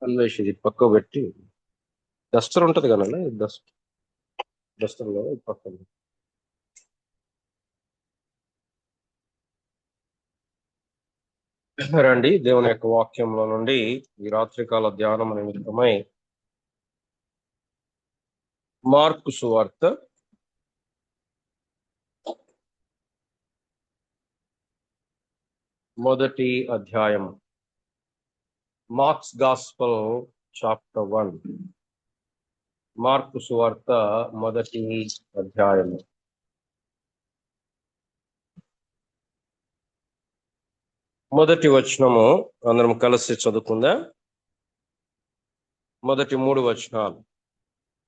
అన్వేష్ ఇది పక్క పెట్టి డస్టర్ ఉంటది కదా డస్టర్ కదా పక్కన. రండి దేవుని యొక్క వాక్యంలో నుండి ఈ రాత్రికాల ధ్యానం నిమిత్తమై మార్కు సువార్త 1వ అధ్యాయం. Marks gospel chapter 1. మార్కు సువార్త 1వ అధ్యాయం. మొదటి వచనము అందరం కలిసి చదువుకుందాం. మొదటి 3 వచనాలు.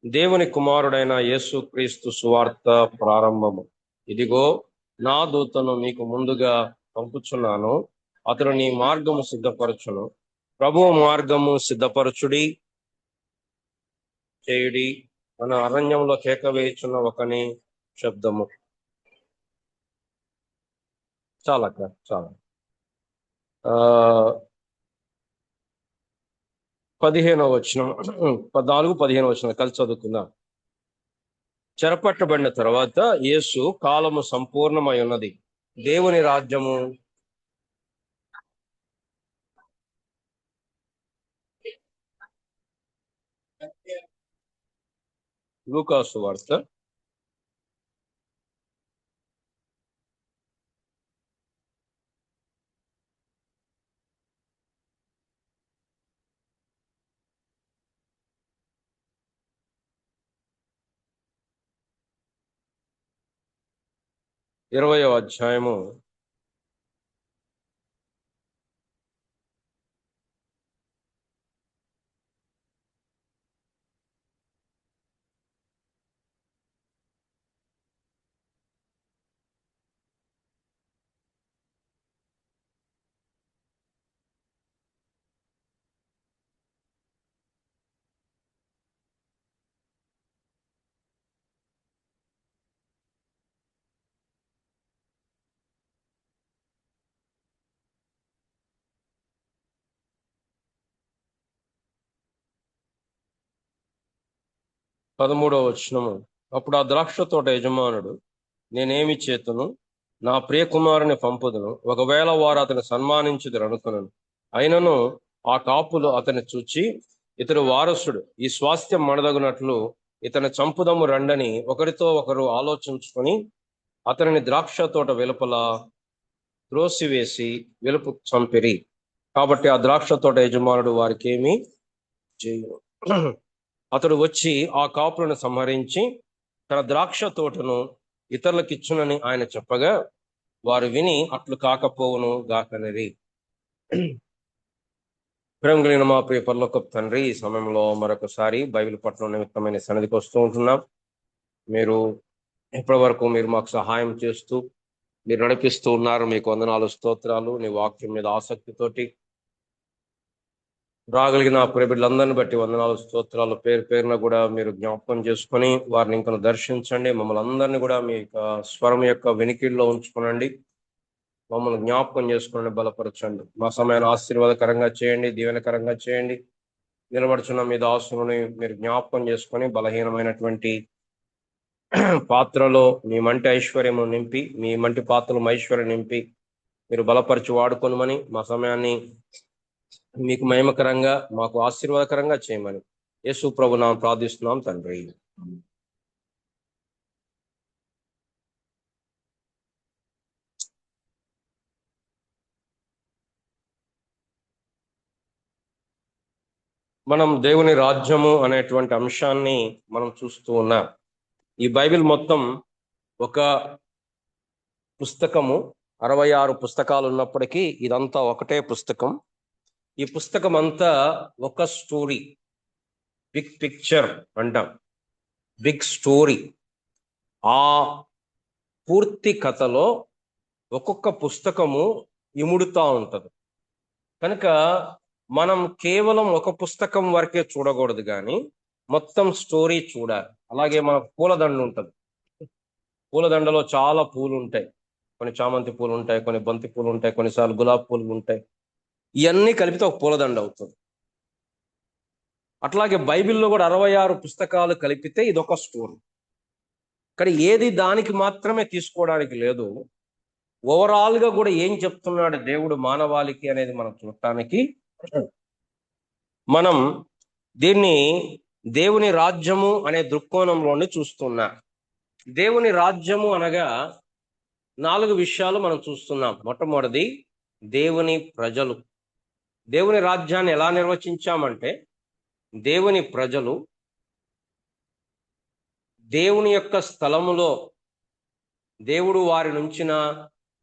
దేవుని కుమారుడైన యేసు క్రీస్తు సువార్త ప్రారంభము. ఇదిగో నా దూతను మీకు ముందుగా పంపుచున్నాను, అతడు నీ మార్గము సిద్ధపరచును. ప్రభువు మార్గము సిద్ధపరచుడి చేయుడి మన అరణ్యంలో కేక వేయుచున్న ఒకని శబ్దము. చాలా 15వ వచనం, 14-15 వచనం కలిసి చదువుకుందాం. చెరపట్టబడిన తర్వాత యేసు కాలము సంపూర్ణమై ఉన్నది, దేవుని రాజ్యము లూకాసు వార్త 20వ అధ్యాయము 13వ వచనము. అప్పుడు ఆ ద్రాక్ష తోట యజమానుడు, నేనేమి చేతును, నా ప్రియ కుమారుని పంపుదును, ఒకవేళ వారు అతని సన్మానించుదురు అనుకున్నాను. అయినను ఆ కాపులు అతని చూచి, ఇతడు వారసుడు, ఈ స్వాస్థ్యం మనదగునట్లు ఇతని చంపుదము రండని ఒకరితో ఒకరు ఆలోచించుకొని అతనిని ద్రాక్ష తోట వెలుపల త్రోసివేసి వెలుపు చంపిరి. కాబట్టి ఆ ద్రాక్ష తోట యజమానుడు వారికి ఏమీ చేయను. అతడు వచ్చి ఆ కాపులను సంహరించి తన ద్రాక్ష తోటను ఇతరులకిచ్చునని ఆయన చెప్పగా వారు విని అట్లు కాకపోవును గాకనిరి. ప్రేమ కలిగిన మా ప్రియ పరలోకపు తండ్రి, ఈ సమయంలో మరొకసారి బైబిల్ పట్టణం నిమిత్తమైన సన్నిధికి వస్తూ ఉంటున్నాం. మీరు ఇప్పటి వరకు మీరు మాకు సహాయం చేస్తూ మీరు నడిపిస్తూ ఉన్నారు. మీకు వందనాలు, స్తోత్రాలు. నీ వాక్యం మీద ఆసక్తితోటి రాగలిగిన ప్రియ బిడ్డలందరిని బట్టి వందనాలు, స్తోత్రాలు. పేరు పేరున కూడా మీరు జ్ఞాపకం చేసుకొని వారిని ఇంకా దర్శించండి. మమ్మల్ని అందరినీ కూడా మీ స్వరం యొక్క వెనికిడిలో ఉంచుకోనండి. మమ్మల్ని జ్ఞాపకం చేసుకుని బలపరచండి. మా సమయాన్ని ఆశీర్వాదకరంగా చేయండి, దీవెనకరంగా చేయండి. నిలబడుచున్న మీ దాసుని మీరు జ్ఞాపకం చేసుకొని బలహీనమైనటువంటి పాత్రలో మీ మంటి ఐశ్వర్యము నింపి, మీ మంటి పాత్రలు ఐశ్వర్యం నింపి మీరు బలపరిచి వాడుకోనమని, మా సమయాన్ని మీకు మహిమకరంగా మాకు ఆశీర్వాదకరంగా చేయమని యేసు ప్రభు నామమున ప్రార్థిస్తున్నాం తండ్రి. మనం దేవుని రాజ్యము అనేటువంటి అంశాన్ని మనం చూస్తూ ఉన్నాం. ఈ బైబిల్ మొత్తం ఒక పుస్తకము, 66 పుస్తకాలు ఉన్నప్పటికీ ఇదంతా ఒకటే పుస్తకం. ఈ పుస్తకం అంతా ఒక స్టోరీ, బిగ్ పిక్చర్ అంటాం, బిగ్ స్టోరీ. ఆ పూర్తి కథలో ఒక్కొక్క పుస్తకము ఇముడుతా ఉంటది. కనుక మనం కేవలం ఒక పుస్తకం వరకే చూడకూడదు, కానీ మొత్తం స్టోరీ చూడాలి. అలాగే మన పూలదండ ఉంటుంది. పూలదండలో చాలా పూలు ఉంటాయి. కొన్ని చామంతి పూలు ఉంటాయి, కొన్ని బంతి పూలు ఉంటాయి, కొన్నిసార్లు గులాబీ పూలు ఉంటాయి. ఇవన్నీ కలిపితే ఒక పూలదండ అవుతుంది. అట్లాగే బైబిల్లో కూడా 66 పుస్తకాలు కలిపితే ఇదొక స్టోరీ. కానీ ఏది దానికి మాత్రమే తీసుకోవడానికి లేదు. ఓవరాల్ గా కూడా ఏం చెప్తున్నాడు దేవుడు మానవాళికి అనేది మనం చూడటానికి మనం దీన్ని దేవుని రాజ్యము అనే దృక్కోణంలోనే చూస్తున్నా. దేవుని రాజ్యము అనగా 4 విషయాలు మనం చూస్తున్నాం. మొట్టమొదటిది దేవుని ప్రజలు. దేవుని రాజ్యాన్ని ఎలా నిర్వచించామంటే, దేవుని ప్రజలు దేవుని యొక్క స్థలములో, దేవుడు వారి నుంచిన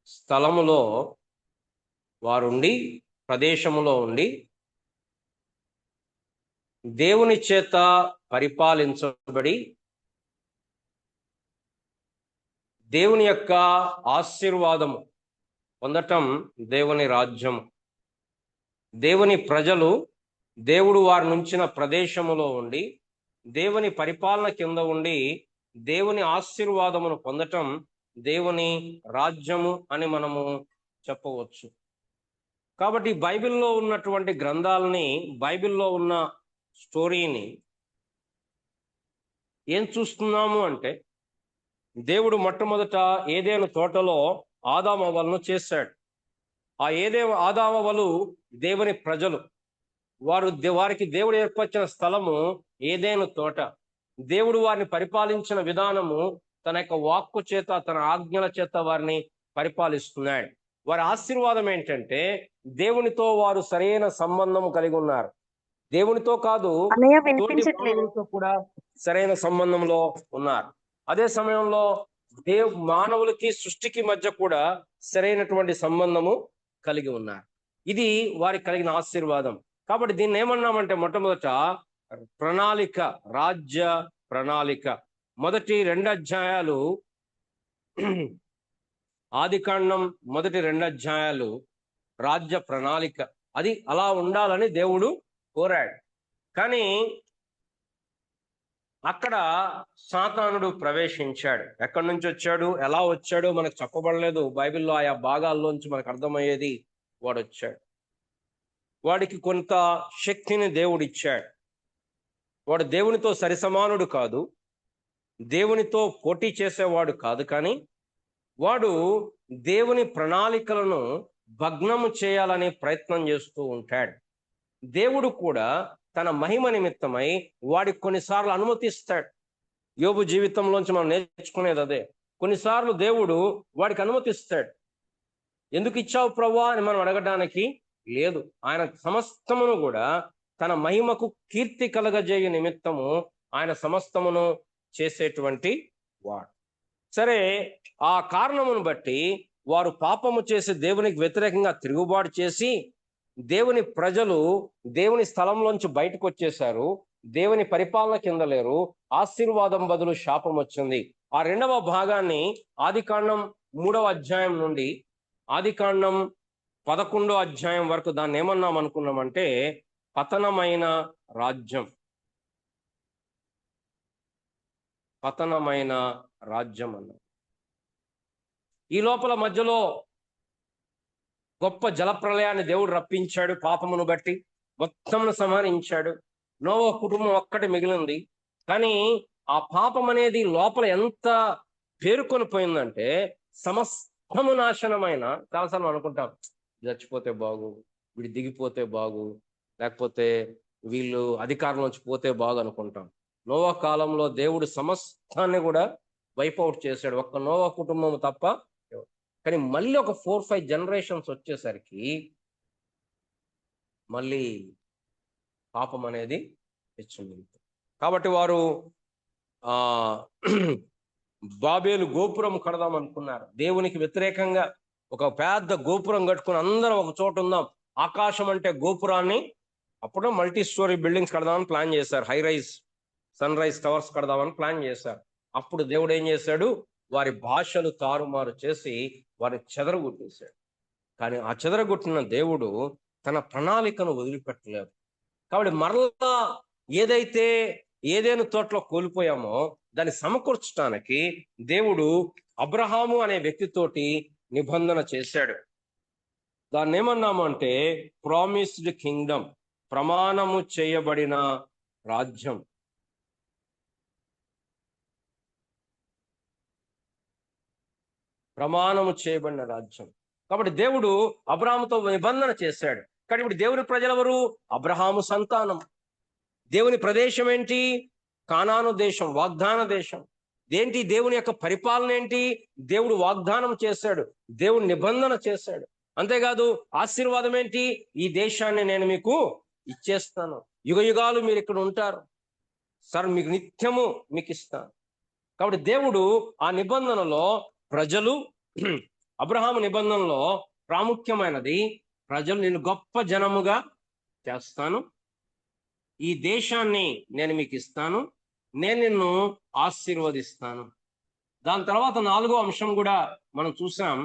స్థలములో వారుండి, ప్రదేశములో ఉండి దేవుని చేత పరిపాలించబడి దేవుని యొక్క ఆశీర్వాదము పొందటం దేవుని రాజ్యము. దేవుని ప్రజలు దేవుడు వారి నుంచిన ప్రదేశములో ఉండి దేవుని పరిపాలన కింద ఉండి దేవుని ఆశీర్వాదమును పొందటం దేవుని రాజ్యము అని మనము చెప్పవచ్చు. కాబట్టి బైబిల్లో ఉన్నటువంటి గ్రంథాలని, బైబిల్లో ఉన్న స్టోరీని ఏం చూస్తున్నాము అంటే, దేవుడు మొట్టమొదట ఏదెను తోటలో ఆదామవ్వలను చేశాడు. ఆ ఆదామవ్వలు దేవుని ప్రజలు. వారికి దేవుడు ఏర్పరిచిన స్థలము ఏదెను తోట. దేవుడు వారిని పరిపాలించిన విధానము తన యొక్క వాక్కు చేత, తన ఆజ్ఞల చేత వారిని పరిపాలిస్తున్నాడు. వారి ఆశీర్వాదం ఏంటంటే, దేవునితో వారు సరైన సంబంధం కలిగి ఉన్నారు. దేవునితో కాదు, తోటి మానవులతో కూడా సరైన సంబంధంలో ఉన్నారు. అదే సమయంలో మానవులకి సృష్టికి మధ్య కూడా సరైనటువంటి సంబంధము కలిగి ఉన్నారు. ఇది వారికి కలిగిన ఆశీర్వాదం. కాబట్టి దీన్ని ఏమన్నామంటే, మొట్టమొదట ప్రణాళిక, రాజ్య ప్రణాళిక. మొదటి 2 అధ్యాయాలు, ఆదికాండం మొదటి 2 అధ్యాయాలు రాజ్య ప్రణాళిక. అది అలా ఉండాలని దేవుడు కోరాడు. కానీ అక్కడ సాతానుడు ప్రవేశించాడు. ఎక్కడి నుంచి వచ్చాడు, ఎలా వచ్చాడో మనకు చెప్పబడలేదు. బైబిల్లో ఆయా భాగాల్లోంచి మనకు అర్థమయ్యేది, వాడు వచ్చాడు. వాడికి కొంత శక్తిని దేవుడు ఇచ్చాడు. వాడు దేవునితో సరిసమానుడు కాదు, దేవునితో పోటీ చేసేవాడు కాదు. కానీ వాడు దేవుని ప్రణాళికలను భగ్నము చేయాలనే ప్రయత్నం చేస్తూ ఉంటాడు. దేవుడు కూడా తన మహిమ నిమిత్తమై వాడికి కొన్నిసార్లు అనుమతిస్తాడు. యోబు జీవితంలోంచి మనం నేర్చుకునేది అదే. కొన్నిసార్లు దేవుడు వాడికి అనుమతిస్తాడు. ఎందుకు ఇచ్చావు ప్రభువా అని మనం అడగడానికి లేదు. ఆయన సమస్తమును కూడా తన మహిమకు కీర్తి కలగజేయ నిమిత్తము ఆయన సమస్తమును చేసేటువంటి వాడు. సరే, ఆ కారణమును బట్టి వారు పాపము చేసి దేవునికి వ్యతిరేకంగా తిరుగుబాటు చేసి దేవుని ప్రజలు దేవుని స్థలంలోంచి బయటకు వచ్చేశారు. దేవుని పరిపాలన కింద లేరు. ఆశీర్వాదం బదులు శాపం వచ్చింది. ఆ 2వ భాగాన్ని ఆదికాండం 3వ అధ్యాయం నుండి ఆదికాండం 11వ అధ్యాయం వరకు దాన్ని ఏమన్నాం అనుకున్నామంటే, పతనమైన రాజ్యం. పతనమైన రాజ్యం అన్న. ఈ లోపల మధ్యలో గొప్ప జలప్రలయాన్ని దేవుడు రప్పించాడు. పాపమును బట్టి మొత్తమును సంహరించాడు. నోవహు కుటుంబం ఒక్కటి మిగిలింది. కానీ ఆ పాపం అనేది లోపల ఎంత పేరుకొని పోయిందంటే, సమస్తము నాశనమైన. చాలాసార్లు అనుకుంటాం, చచ్చిపోతే బాగు, వీడు దిగిపోతే బాగు, లేకపోతే వీళ్ళు అధికారంలోంచి పోతే బాగు అనుకుంటాం. నోవహు కాలంలో దేవుడు సమస్తాన్ని కూడా వైప్ అవుట్ చేశాడు, ఒక్క నోవహు కుటుంబం తప్ప. కానీ మళ్ళీ ఒక 4-5 జనరేషన్స్ వచ్చేసరికి మళ్ళీ పాపం అనేది తెచ్చింది. కాబట్టి వారు బాబేలు గోపురం కడదాం అనుకున్నారు. దేవునికి వ్యతిరేకంగా ఒక పెద్ద గోపురం కట్టుకుని అందరం ఒక చోట ఉందాం, ఆకాశం అంటే గోపురాన్ని, అప్పుడు మల్టీ స్టోరీ బిల్డింగ్స్ కడదామని ప్లాన్ చేశారు. High rise, sun rise towers కడదామని ప్లాన్ చేశారు. అప్పుడు దేవుడు ఏం చేశాడు, వారి భాషలు తారుమారు చేసి వారిని చెదరగొట్టేశాడు. కానీ ఆ చెదరగొట్టిన దేవుడు తన ప్రణాళికను వదిలిపెట్టలేదు. కాబట్టి మరలా ఏదైతే ఏదైనా తోటలో కోల్పోయామో దాన్ని సమకూర్చడానికి దేవుడు అబ్రహాము అనే వ్యక్తితోటి నిబంధన చేశాడు. దాన్ని ఏమన్నాము అంటే, ప్రామిస్డ్ కింగ్డమ్, ప్రమాణము చేయబడిన రాజ్యం. ప్రమాణము చేయబడిన రాజ్యం. కాబట్టి దేవుడు అబ్రాహాముతో నిబంధన చేశాడు. కానీ ఇప్పుడు దేవుని ప్రజలెవరు? అబ్రహాము సంతానం. దేవుని ప్రదేశం ఏంటి? కానాను దేశం, వాగ్దాన దేశం. దేంటి? దేవుని యొక్క పరిపాలన ఏంటి? దేవుడు వాగ్దానం చేశాడు, దేవుడు నిబంధన చేశాడు. అంతేకాదు ఆశీర్వాదం ఏంటి? ఈ దేశాన్ని నేను మీకు ఇచ్చేస్తాను, యుగ యుగాలు మీరు ఇక్కడ ఉంటారు సార్, మీకు నిత్యము మీకు ఇస్తాను. కాబట్టి దేవుడు ఆ నిబంధనలో ప్రజలు, అబ్రహాము నిబంధనలో ప్రాముఖ్యమైనది, ప్రజలు నేను గొప్ప జనముగా చేస్తాను, ఈ దేశాన్ని నేను మీకు ఇస్తాను, నేను నిన్ను ఆశీర్వదిస్తాను. దాని తర్వాత 4వ అంశం కూడా మనం చూసాం,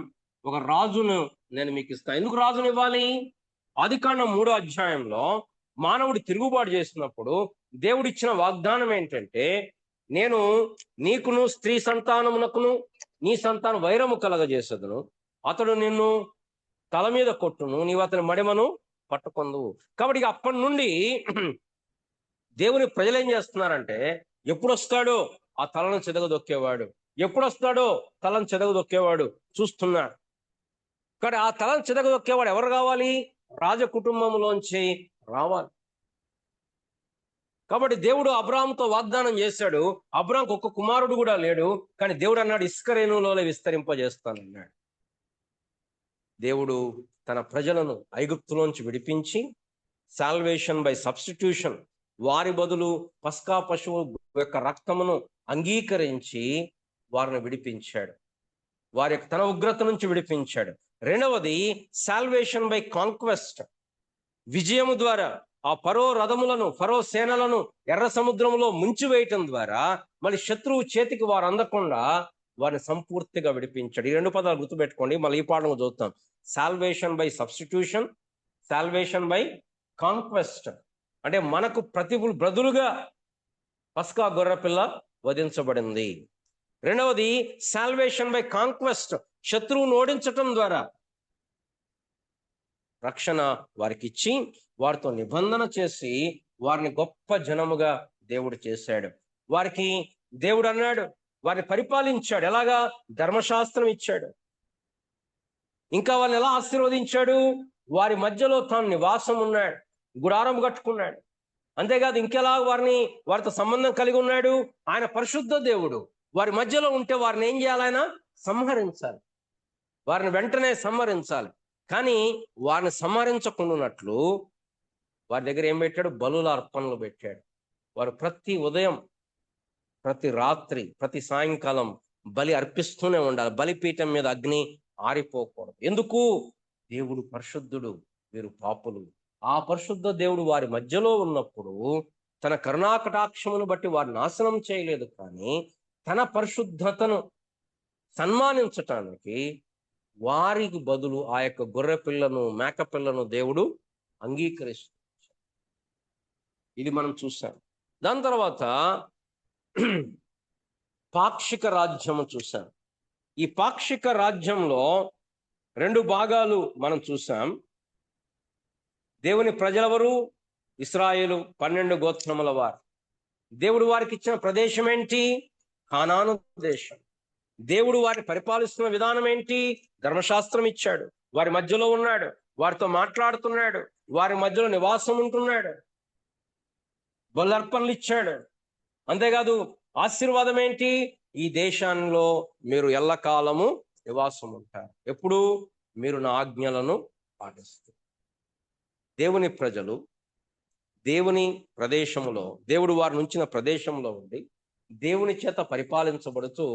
ఒక రాజును నేను మీకు ఇస్తాను. ఎందుకు రాజును ఇవ్వాలి? ఆదికాండం 3వ అధ్యాయంలో మానవుడు తిరుగుబాటు చేసినప్పుడు దేవుడిచ్చిన వాగ్దానం ఏంటంటే, నేను నీకును స్త్రీ సంతానమునకును నీ సంతానం వైరము కలగజేసదును, అతడు నిన్ను తల మీద కొట్టును, నీవు అతని మడిమను పట్టుకొందువు. కాబట్టి అప్పటి నుండి దేవుని ప్రజలు ఏం చేస్తున్నారంటే, ఎప్పుడు వస్తాడో ఆ తలను చెదగదొక్కేవాడు, ఎప్పుడు వస్తాడో తలను చెదగదొక్కేవాడు చూస్తున్నాడు. కానీ ఆ తలను చెదగదొక్కేవాడు ఎవరు కావాలి? రాజ కుటుంబంలోంచి రావాలి. కాబట్టి దేవుడు అబ్రాహాముతో వాగ్దానం చేశాడు. అబ్రాహాంకు ఒక్క కుమారుడు కూడా లేడు, కానీ దేవుడు అన్నాడు ఇస్కరేణులోనే విస్తరింపజేస్తానన్నాడు. దేవుడు తన ప్రజలను ఐగుప్తులోంచి విడిపించి, సాల్వేషన్ బై సబ్స్టిట్యూషన్, వారి బదులు పస్కా పశువు యొక్క రక్తమును అంగీకరించి వారిని విడిపించాడు, వారి తన ఉగ్రత నుంచి విడిపించాడు. రెండవది సాల్వేషన్ బై కాంక్వెస్ట్, విజయము ద్వారా ఆ ఫరో రథములను, ఫరో సేనలను ఎర్ర సముద్రంలో ముంచివేయటం ద్వారా మళ్ళీ శత్రువు చేతికి వారు అందకుండా వారిని సంపూర్తిగా విడిపించాడు. ఈ 2 పదాలు గుర్తుపెట్టుకోండి, మళ్ళీ ఈ పాఠం చదువుతాం. Salvation by substitution, salvation by conquest. అంటే మనకు బదులుగా పస్కా గొర్రెపిల్ల వధించబడింది. రెండవది సాల్వేషన్ బై కాంక్వెస్ట్, శత్రువును ఓడించటం ద్వారా రక్షణ వారికి ఇచ్చి, వారితో నిబంధన చేసి వారిని గొప్ప జనముగా దేవుడు చేశాడు. వారికి దేవుడు అన్నాడు, వారిని పరిపాలించాడు. ఎలాగా? ధర్మశాస్త్రం ఇచ్చాడు. ఇంకా వారిని ఎలా ఆశీర్వదించాడు? వారి మధ్యలో తాను నివాసం ఉన్నాడు, గుడారం కట్టుకున్నాడు. అంతేకాదు ఇంకెలా వారితో సంబంధం కలిగి ఉన్నాడు? ఆయన పరిశుద్ధ దేవుడు, వారి మధ్యలో ఉంటే వారిని ఏం చేయాలి? ఆయన సంహరించాలి, వారిని వెంటనే సంహరించాలి. కానీ వారిని సంహరించకుండానట్లు వారి దగ్గర ఏం పెట్టాడు? బలుల అర్పణలు పెట్టాడు. వారు ప్రతి ఉదయం, ప్రతి రాత్రి, ప్రతి సాయంకాలం బలి అర్పిస్తూనే ఉండాలి. బలిపీఠం మీద అగ్ని ఆరిపోకూడదు. ఎందుకు? దేవుడు పరిశుద్ధుడు, వీరు పాపులు. ఆ పరిశుద్ధ దేవుడు వారి మధ్యలో ఉన్నప్పుడు తన కరుణాకటాక్షమును బట్టి వారి నాశనం చేయలేదు, కానీ తన పరిశుద్ధతను సన్మానించటానికి వారికి బదులు ఆ యొక్క గొర్రె పిల్లను, మేక పిల్లను దేవుడు అంగీకరిస్తాడు. ఇది మనం చూసాం. దాని తర్వాత పాక్షిక రాజ్యము చూసాం. ఈ పాక్షిక రాజ్యంలో 2 భాగాలు మనం చూసాం. దేవుని ప్రజలెవరు? ఇశ్రాయేలు 12 గోత్రముల వారు. దేవుడు వారికి ఇచ్చిన ప్రదేశం ఏంటి? కానాను దేశం. దేవుడు వారిని పరిపాలిస్తున్న విధానం ఏంటి? ధర్మశాస్త్రం ఇచ్చాడు, వారి మధ్యలో ఉన్నాడు, వారితో మాట్లాడుతున్నాడు, వారి మధ్యలో నివాసం ఉంటున్నాడు, బలర్పణలు ఇచ్చాడు. అంతేకాదు ఆశీర్వాదం ఏంటి? ఈ దేశంలో మీరు ఎల్లకాలము నివాసం ఉంటారు. ఎప్పుడు? మీరు నా ఆజ్ఞలను పాటిస్తారు. దేవుని ప్రజలు దేవుని ప్రదేశంలో, దేవుడు వారిని ఉంచిన ప్రదేశంలో ఉండి దేవుని చేత పరిపాలించబడుతూ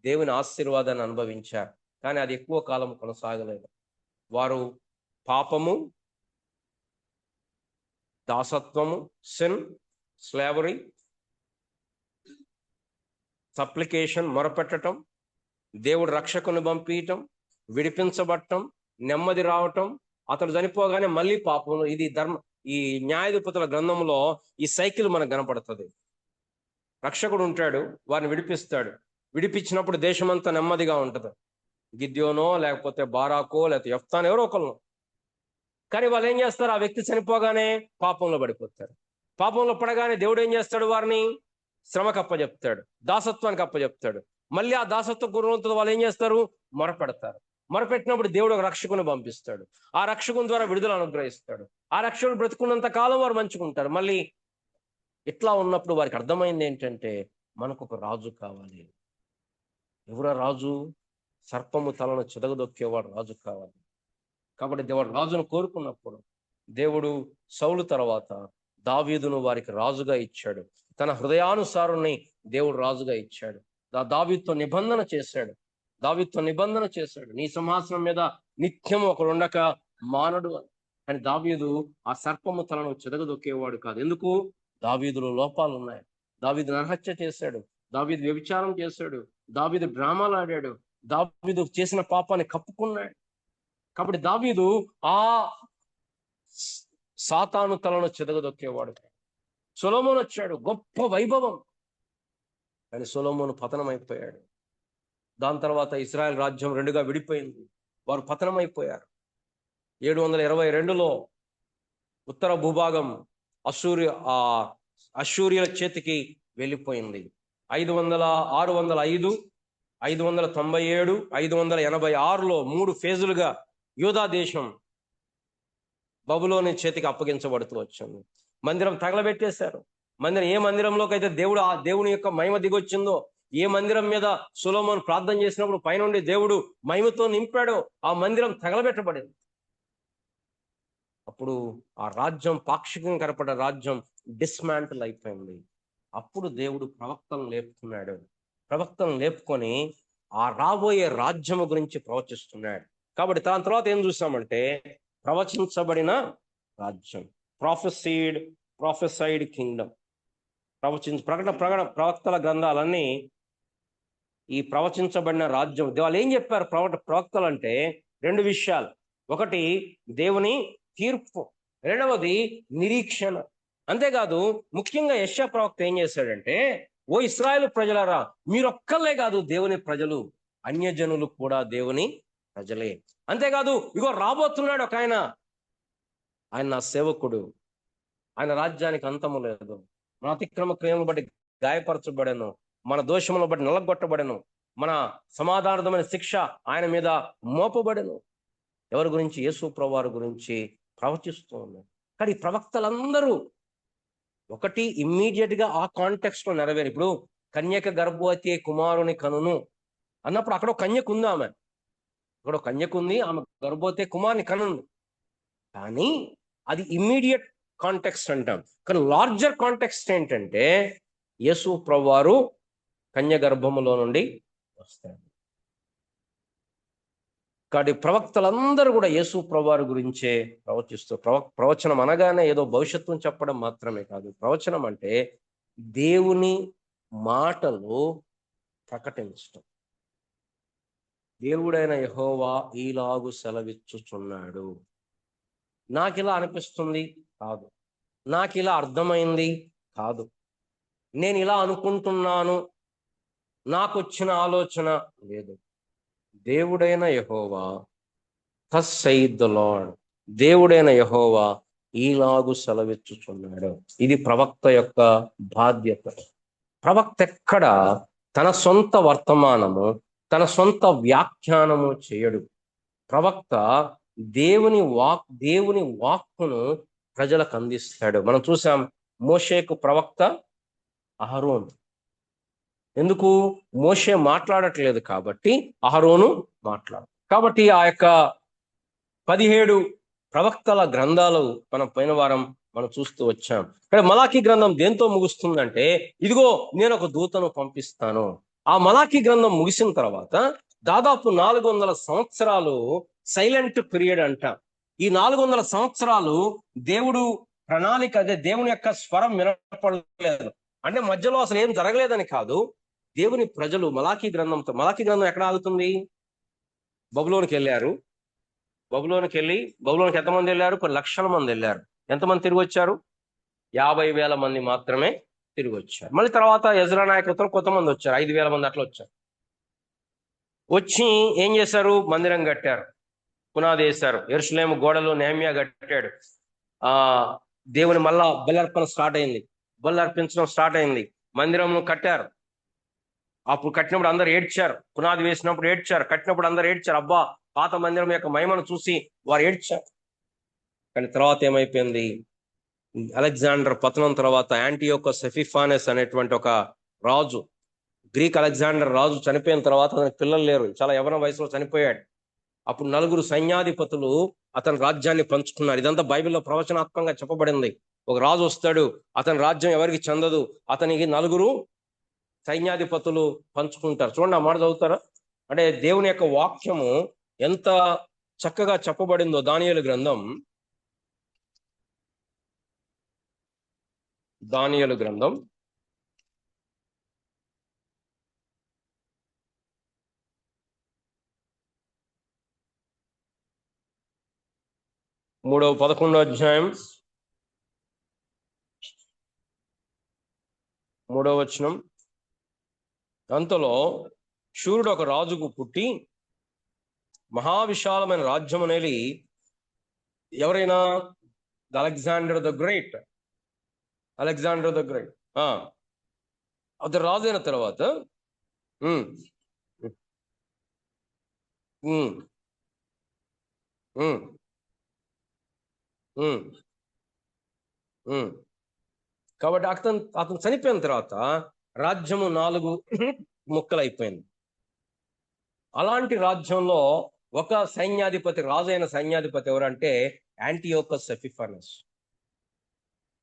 దేవుని ఆశీర్వాదాన్ని అనుభవించారు. కానీ అది ఎక్కువ కాలం కొనసాగలేదు. వారు పాపము, దాసత్వము, సిన్, స్లేవరీ, సప్లికేషన్, మొరపెట్టడం, దేవుడు రక్షకుని పంపించటం, విడిపించబడటం, నెమ్మది రావటం, అతడు చనిపోగానే మళ్ళీ పాపం. ఇది ఈ న్యాయాధిపతుల గ్రంథంలో ఈ సైకిల్ మనకు కనపడుతుంది. రక్షకుడు ఉంటాడు, వారిని విడిపిస్తాడు, విడిపించినప్పుడు దేశమంతా నెమ్మదిగా ఉంటుంది. గిద్యోనో లేకపోతే బారాకో లేకపోతే యెఫ్తానో ఎవరో ఒకరు. కానీ వాళ్ళు ఏం చేస్తారు? ఆ వ్యక్తి చనిపోగానే పాపంలో పడిపోతారు. పాపంలో పడగానే దేవుడు ఏం చేస్తాడు? వారిని శ్రమకు అప్పచెప్తాడు, దాసత్వానికి అప్పచెప్తాడు. మళ్ళీ ఆ దాసత్వ గుణంతో వాళ్ళు ఏం చేస్తారు? మొరపెడతారు. మొరపెట్టినప్పుడు దేవుడు ఒక రక్షకుని పంపిస్తాడు. ఆ రక్షకుని ద్వారా విడుదల అనుగ్రహిస్తాడు. ఆ రక్షకుడు బ్రతుకున్నంత కాలం వారు మంచుకుంటారు. మళ్ళీ ఇట్లా ఉన్నప్పుడు వారికి అర్థమైంది ఏంటంటే, మనకు ఒక రాజు కావాలి. ఎవరా రాజు? సర్పము తలను చితగదొక్కేవాడు రాజు కావాలి. కాబట్టి దేవుడు రాజును కోరుకున్నప్పుడు దేవుడు సౌలు తర్వాత దావీదును వారికి రాజుగా ఇచ్చాడు. తన హృదయానుసారుని దేవుడు రాజుగా ఇచ్చాడు. దావీదుతో నిబంధన చేశాడు. నీ సింహాసనం మీద నిత్యం ఒకడు ఉండక మానడు అని. దావీదు ఆ సర్పము తలను చెదగదొక్కేవాడు కాదు. ఎందుకు? దావీదులో లోపాలు ఉన్నాయి. దావీదు నరహత్య చేశాడు, దావీదు వ్యభిచారం చేశాడు, దావీదు డ్రామాలు ఆడాడు, దావీదు చేసిన పాపాన్ని కప్పుకున్నాడు. కాబట్టి దావీదు ఆ సాతాను తలను చెదగదొక్కేవాడు. సొలొమోను వచ్చాడు, గొప్ప వైభవం, కానీ సొలొమోను పతనం అయిపోయాడు. దాని తర్వాత ఇశ్రాయేల్ రాజ్యం రెండుగా విడిపోయింది. వారు పతనం అయిపోయారు. 722లో ఉత్తర భూభాగం అశ్షూరియల చేతికి వెళ్ళిపోయింది. 605, 597, 586లో 3 ఫేజులుగా యూదా దేశం బబులోని చేతికి అప్పగించబడుతూ వచ్చింది. మందిరం తగలబెట్టేశారు. ఏ మందిరంలోకి అయితే దేవుని యొక్క మహిమ దిగొచ్చిందో, ఏ మందిరం మీద సొలొమోను ప్రార్థన చేసినప్పుడు పైనుండి దేవుడు మహిమతో నింపాడో, ఆ మందిరం తగలబెట్టబడింది. అప్పుడు ఆ రాజ్యం, పాక్షికంగా కనపడ్డ రాజ్యం డిస్మాంటిల్ అయిపోయింది. అప్పుడు దేవుడు ప్రవక్తలను లేపుతున్నాడు. ప్రవక్తలను లేపుకొని ఆ రాబోయే రాజ్యము గురించి ప్రవచిస్తున్నాడు. కాబట్టి దాని తర్వాత ఏం చూసామంటే, ప్రవచించబడిన రాజ్యం, ప్రొఫెసైడ్ కింగ్డమ్. ప్రవక్తల గ్రంథాలన్నీ ఈ ప్రవచించబడిన రాజ్యం. వాళ్ళు ఏం చెప్పారు ప్రవక్తలు అంటే? 2 విషయాలు. ఒకటి దేవుని తీర్పు, రెండవది నిరీక్షణ. అంతేకాదు, ముఖ్యంగా యెషయా ప్రవక్త ఏం చేశాడంటే, ఓ ఇశ్రాయేలు ప్రజలారా, మీరొక్కళ్ళే కాదు దేవుని ప్రజలు, అన్యజనులు కూడా దేవుని ప్రజలే. అంతేకాదు, ఇగో రాబోతున్నాడు ఒక ఆయన నా సేవకుడు, ఆయన రాజ్యానికి అంతము లేదు. మన అతిక్రమ క్రియలను బట్టి గాయపరచబడెను, మన దోషములను బట్టి నలగొట్టబడెను, మన సమాధానార్థమైన శిక్ష ఆయన మీద మోపబడెను. ఎవరి గురించి? యేసు ప్రభువారి గురించి ప్రవచిస్తూ ఉన్నారు. కానీ ప్రవక్తలందరూ ఒకటి ఇమ్మీడియట్ గా ఆ కాంటెక్స్ట్ లో నెరవేరు. ఇప్పుడు కన్యక గర్భవతి కుమారుని కనును అన్నప్పుడు అక్కడ కన్యకు ఉంది, అక్కడ కన్యకు ఉంది, ఆమె గర్భవతి కుమారుని కనుంది. కానీ అది ఇమ్మీడియట్ కాంటెక్స్ట్ అంటాం. కానీ లార్జర్ కాంటెక్స్ట్ ఏంటంటే, యేసు ప్రభువారు కన్య గర్భములో నుండి వస్తాడు. కాబట్టి ప్రవక్తలందరూ కూడా యేసు ప్రభువారి గురించే ప్రవచిస్తూ, ప్రవచనం అనగానే ఏదో భవిష్యత్తును చెప్పడం మాత్రమే కాదు. ప్రవచనం అంటే దేవుని మాటలు ప్రకటించటం. దేవుడైన యెహోవా ఈలాగు సెలవిచ్చుచున్నాడు. నాకిలా అనిపిస్తుంది కాదు, నాకిలా అర్థమైంది కాదు, నేను ఇలా అనుకుంటున్నాను, నాకు వచ్చిన ఆలోచన లేదు. దేవుడైన యెహోవా, thus saith the Lord, దేవుడైన యెహోవా ఈలాగు సెలవిచ్చుచున్నాడు. ఇది ప్రవక్త యొక్క బాధ్యత. ప్రవక్త ఎక్కడ తన సొంత వర్తమానము, తన సొంత వ్యాఖ్యానము చేయడు. ప్రవక్త దేవుని వాక్కును ప్రజలకు అందిస్తాడు. మనం చూసాం, మోషేకు ప్రవక్త అహరోను. ఎందుకు? మోషే మాట్లాడట్లేదు కాబట్టి అహరోను మాట్లాడు. కాబట్టి ఆ యొక్క 17 ప్రవక్తల గ్రంథాలు మనం పోయిన వారం మనం చూస్తూ వచ్చాం. ఇక్కడ మలాకీ గ్రంథం దేంతో ముగుస్తుందంటే, ఇదిగో నేను ఒక దూతను పంపిస్తాను. ఆ మలాకీ గ్రంథం ముగిసిన తర్వాత దాదాపు 400 సంవత్సరాలు సైలెంట్ పీరియడ్ అంట. ఈ 400 సంవత్సరాలు దేవుడు ప్రణాళిక, అదే దేవుని యొక్క స్వరం వినపడలేదు. అంటే మధ్యలో అసలు ఏం జరగలేదని కాదు. దేవుని ప్రజలు మలాకీ గ్రంథం ఎక్కడ ఆగుతుంది? బబులోనికి వెళ్ళారు. బబులోనికి ఎంతమంది వెళ్ళారు? కొన్ని లక్షల మంది వెళ్ళారు. ఎంతమంది తిరిగి వచ్చారు? 50,000 మంది మాత్రమే తిరిగి వచ్చారు. మళ్ళీ తర్వాత ఎజ్రా నాయకత్వం కొంతమంది వచ్చారు, 5,000 మంది అట్లా వచ్చారు. వచ్చి ఏం చేశారు? మందిరం కట్టారు, పునాది వేశారు. యెరూషలేము గోడలు నెహెమ్యా కట్టాడు. దేవుని మళ్ళా బలి స్టార్ట్ అయింది. బలి అర్పించడం స్టార్ట్ అయింది. మందిరం కట్టారు. అప్పుడు కట్టినప్పుడు అందరు ఏడ్చారు. పునాది వేసినప్పుడు ఏడ్చారు. కట్టినప్పుడు అందరు ఏడ్చారు. అబ్బా, పాత మందిరం యొక్క మహిమను చూసి వారు ఏడ్చారు. కానీ తర్వాత ఏమైపోయింది? అలెగ్జాండర్ పతనం తర్వాత యాంటియోకస్ ఎపిఫానెస్ అనేటువంటి ఒక రాజు, గ్రీక్ అలెగ్జాండర్ రాజు చనిపోయిన తర్వాత అతనికి పిల్లలు లేరు, చాలా యవన వయసులో చనిపోయాడు. అప్పుడు 4 సైన్యాధిపతులు అతని రాజ్యాన్ని పంచుకున్నారు. ఇదంతా బైబిల్లో ప్రవచనాత్మకంగా చెప్పబడింది. ఒక రాజు వస్తాడు, అతని రాజ్యం ఎవరికి చెందదు, అతనికి 4 సైన్యాధిపతులు పంచుకుంటారు. చూడండి, ఆ మాట చదువుతారా? అంటే దేవుని యొక్క వాక్యము ఎంత చక్కగా చెప్పబడిందో. దానియేలు గ్రంథం 11వ అధ్యాయం 3వ వచనం. అంతలో శూరుడు ఒక రాజుకు పుట్టి మహావిశాలమైన రాజ్యం అనేది ఎవరైనా అలెగ్జాండర్ ద గ్రేట్. అతను రాజు అయిన తర్వాత కాబట్టి అతను చనిపోయిన తర్వాత రాజ్యము 4 ముక్కలైపోయింది. అలాంటి రాజ్యంలో ఒక సైన్యాధిపతి, రాజైన సైన్యాధిపతి ఎవరంటే యాంటియోకస్ ఎపిఫానెస్.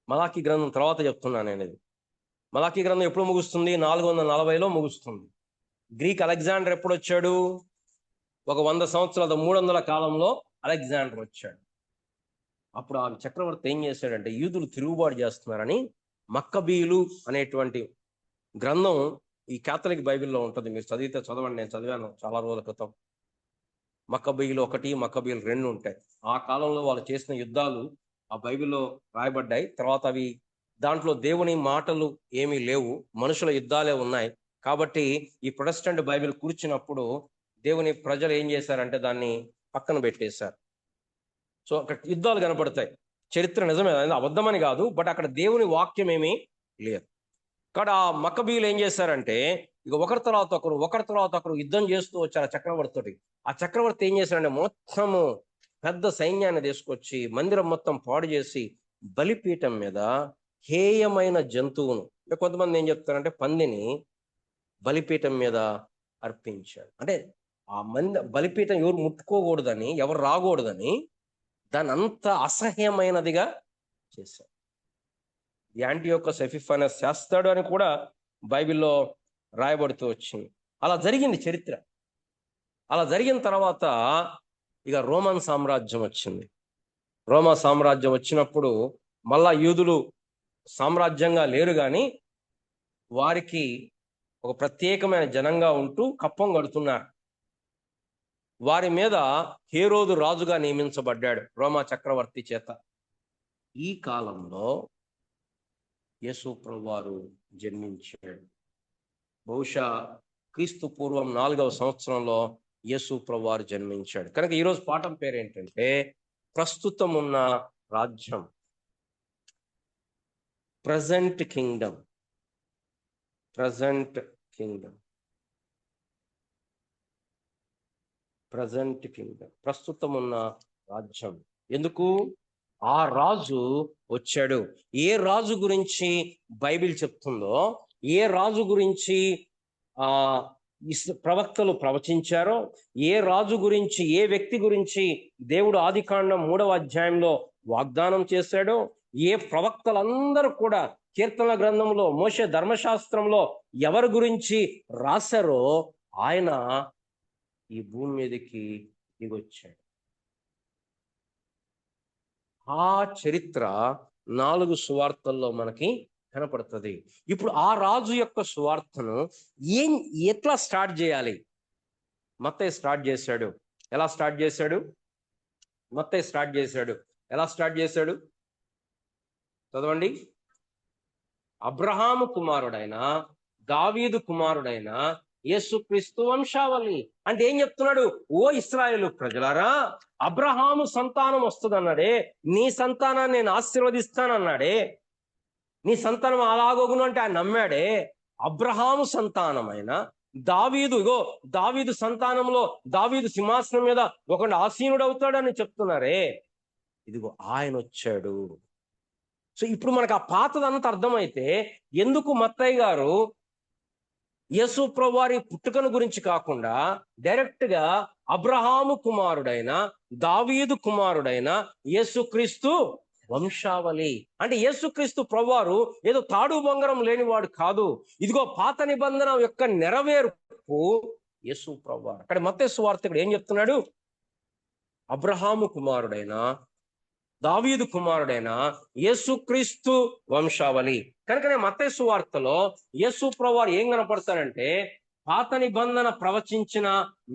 మలాకీ గ్రంథం తర్వాత చెప్తున్నాను నేను. ఇది మలాకీ గ్రంథం ఎప్పుడు ముగుస్తుంది? 440లో ముగుస్తుంది. గ్రీక్ అలెగ్జాండర్ ఎప్పుడు వచ్చాడు? ఒక 100 సంవత్సరాల 300 కాలంలో అలెగ్జాండర్ వచ్చాడు. అప్పుడు ఆ చక్రవర్తి ఏం చేశాడంటే, యూదులు తిరుగుబాటు చేస్తున్నారని మక్కబీయులు అనేటువంటి గ్రంథం ఈ కాథలిక్ బైబిల్లో ఉంటుంది. మీరు చదివితే చదవండి, నేను చదివాను చాలా రోజుల క్రితం. మక్కబీయులు 1, మక్కబీయులు 2 ఉంటాయి. ఆ కాలంలో వాళ్ళు చేసిన యుద్ధాలు ఆ బైబిల్లో రాయబడ్డాయి. తర్వాత అవి దాంట్లో దేవుని మాటలు ఏమీ లేవు, మనుషుల యుద్ధాలే ఉన్నాయి. కాబట్టి ఈ ప్రొటెస్టెంట్ బైబిల్ కూర్చున్నప్పుడు దేవుని ప్రజలు ఏం చేశారంటే దాన్ని పక్కన పెట్టేశారు. సో అక్కడ యుద్ధాలు కనపడతాయి. చరిత్ర నిజమే, అబద్ధమని కాదు, బట్ అక్కడ దేవుని వాక్యం ఏమీ లేదు. కాబట్టి ఆ మక్కబీయులు ఏం చేశారంటే, ఇక ఒకరి తర్వాత ఒకరు యుద్ధం చేస్తూ వచ్చారు ఆ చక్రవర్తితోటి. ఆ చక్రవర్తి ఏం చేశారంటే మొత్తము పెద్ద సైన్యాన్ని తీసుకొచ్చి మందిరం మొత్తం పాడు చేసి బలిపీఠం మీద హేయమైన జంతువును, కొంతమంది ఏం చెప్తారంటే పందిని బలిపీఠం మీద అర్పించాడు. అంటే ఆ బలిపీఠం ఎవరు ముట్టుకోకూడదని, ఎవరు రాకూడదని దాన్ని అంత అసహ్యమైనదిగా చేశాడు. యాంటియోకస్ ఎపిఫానెస్ చేస్తాడు అని కూడా బైబిల్లో రాయబడుతూ వచ్చింది. అలా జరిగింది చరిత్ర. అలా జరిగిన తర్వాత ఇక రోమన్ సామ్రాజ్యం వచ్చింది. రోమా సామ్రాజ్యం వచ్చినప్పుడు మళ్ళా యూదులు సామ్రాజ్యంగా లేరు, కానీ వారికి ఒక ప్రత్యేకమైన జనంగా ఉంటూ కప్పం కడుతున్నారు. వారి మీద హేరోదు రాజుగా నియమించబడ్డాడు రోమా చక్రవర్తి చేత. ఈ కాలంలో యేసు ప్రభువారు జన్మించాడు. బహుశా క్రీస్తు పూర్వం 4వ సంవత్సరంలో యేసు ప్రభువారు జన్మించాడు. కనుక ఈరోజు పాఠం పేరు ఏంటంటే ప్రస్తుతం ఉన్న రాజ్యం, ప్రజెంట్ కింగ్డమ్. ప్రస్తుతం ఉన్న రాజ్యం. ఎందుకు? ఆ రాజు వచ్చాడు. ఏ రాజు గురించి బైబిల్ చెప్తుందో, ఏ రాజు గురించి ప్రవక్తలు ప్రవచించారో, ఏ రాజు గురించి, ఏ వ్యక్తి గురించి దేవుడు ఆదికాండం 3వ అధ్యాయంలో వాగ్దానం చేశాడో, ఏ ప్రవక్తలందరూ కూడా కీర్తన గ్రంథంలో, మోషే ధర్మశాస్త్రంలో ఎవరి గురించి రాశారో ఆయన ఈ భూమి మీదకి దిగొచ్చాడు. ఆ చరిత్ర 4 సువార్తల్లో మనకి కనపడుతుంది. ఇప్పుడు ఆ రాజు యొక్క సువార్తను ఎట్లా స్టార్ట్ చేయాలి? మత్తయి స్టార్ట్ చేశాడు. ఎలా స్టార్ట్ చేశాడు? ఎలా స్టార్ట్ చేశాడు? చదవండి. అబ్రహాము కుమారుడైన, దావీదు కుమారుడైన యేసుక్రీస్తు వంశావళి. అంటే ఏం చెప్తున్నాడు? ఓ ఇశ్రాయేలు ప్రజలారా, అబ్రహాము సంతానం వస్తుందన్నాడే, నీ సంతానాన్ని నేను ఆశీర్వదిస్తానన్నాడే, నీ సంతానం అలాగోగును అంటే ఆయన నమ్మాడే. అబ్రహాము సంతానమైన దావీదు, ఇగో దావీదు సంతానంలో దావీదు సింహాసనం మీద ఒకడు ఆసీనుడు అవుతాడని చెప్తున్నారే, ఇదిగో ఆయన వచ్చాడు. సో ఇప్పుడు మనకు ఆ పాతదంతా అర్థమైతే ఎందుకు మత్తయ్య గారు యేసు ప్రభువారి పుట్టుకను గురించి కాకుండా డైరెక్ట్ గా అబ్రహాము కుమారుడైన దావీదు కుమారుడైన యేసుక్రీస్తు వంశావళి, అంటే యేసుక్రీస్తు ప్రభువారు ఏదో తాడు బొంగరం లేనివాడు కాదు. ఇదిగో పాత నిబంధన యొక్క నెరవేర్పు యేసు ప్రభువారు. అక్కడ మత్తయి సువార్తికుడు ఏం చెప్తున్నాడు? అబ్రహాము కుమారుడైన దావీదు కుమారుడైన యేసుక్రీస్తు వంశావళి. కనుకనే మత్తయి సువార్తలో యేసు ప్రభువారు ఏం కనపడతాడంటే పాత నిబంధన ప్రవచించిన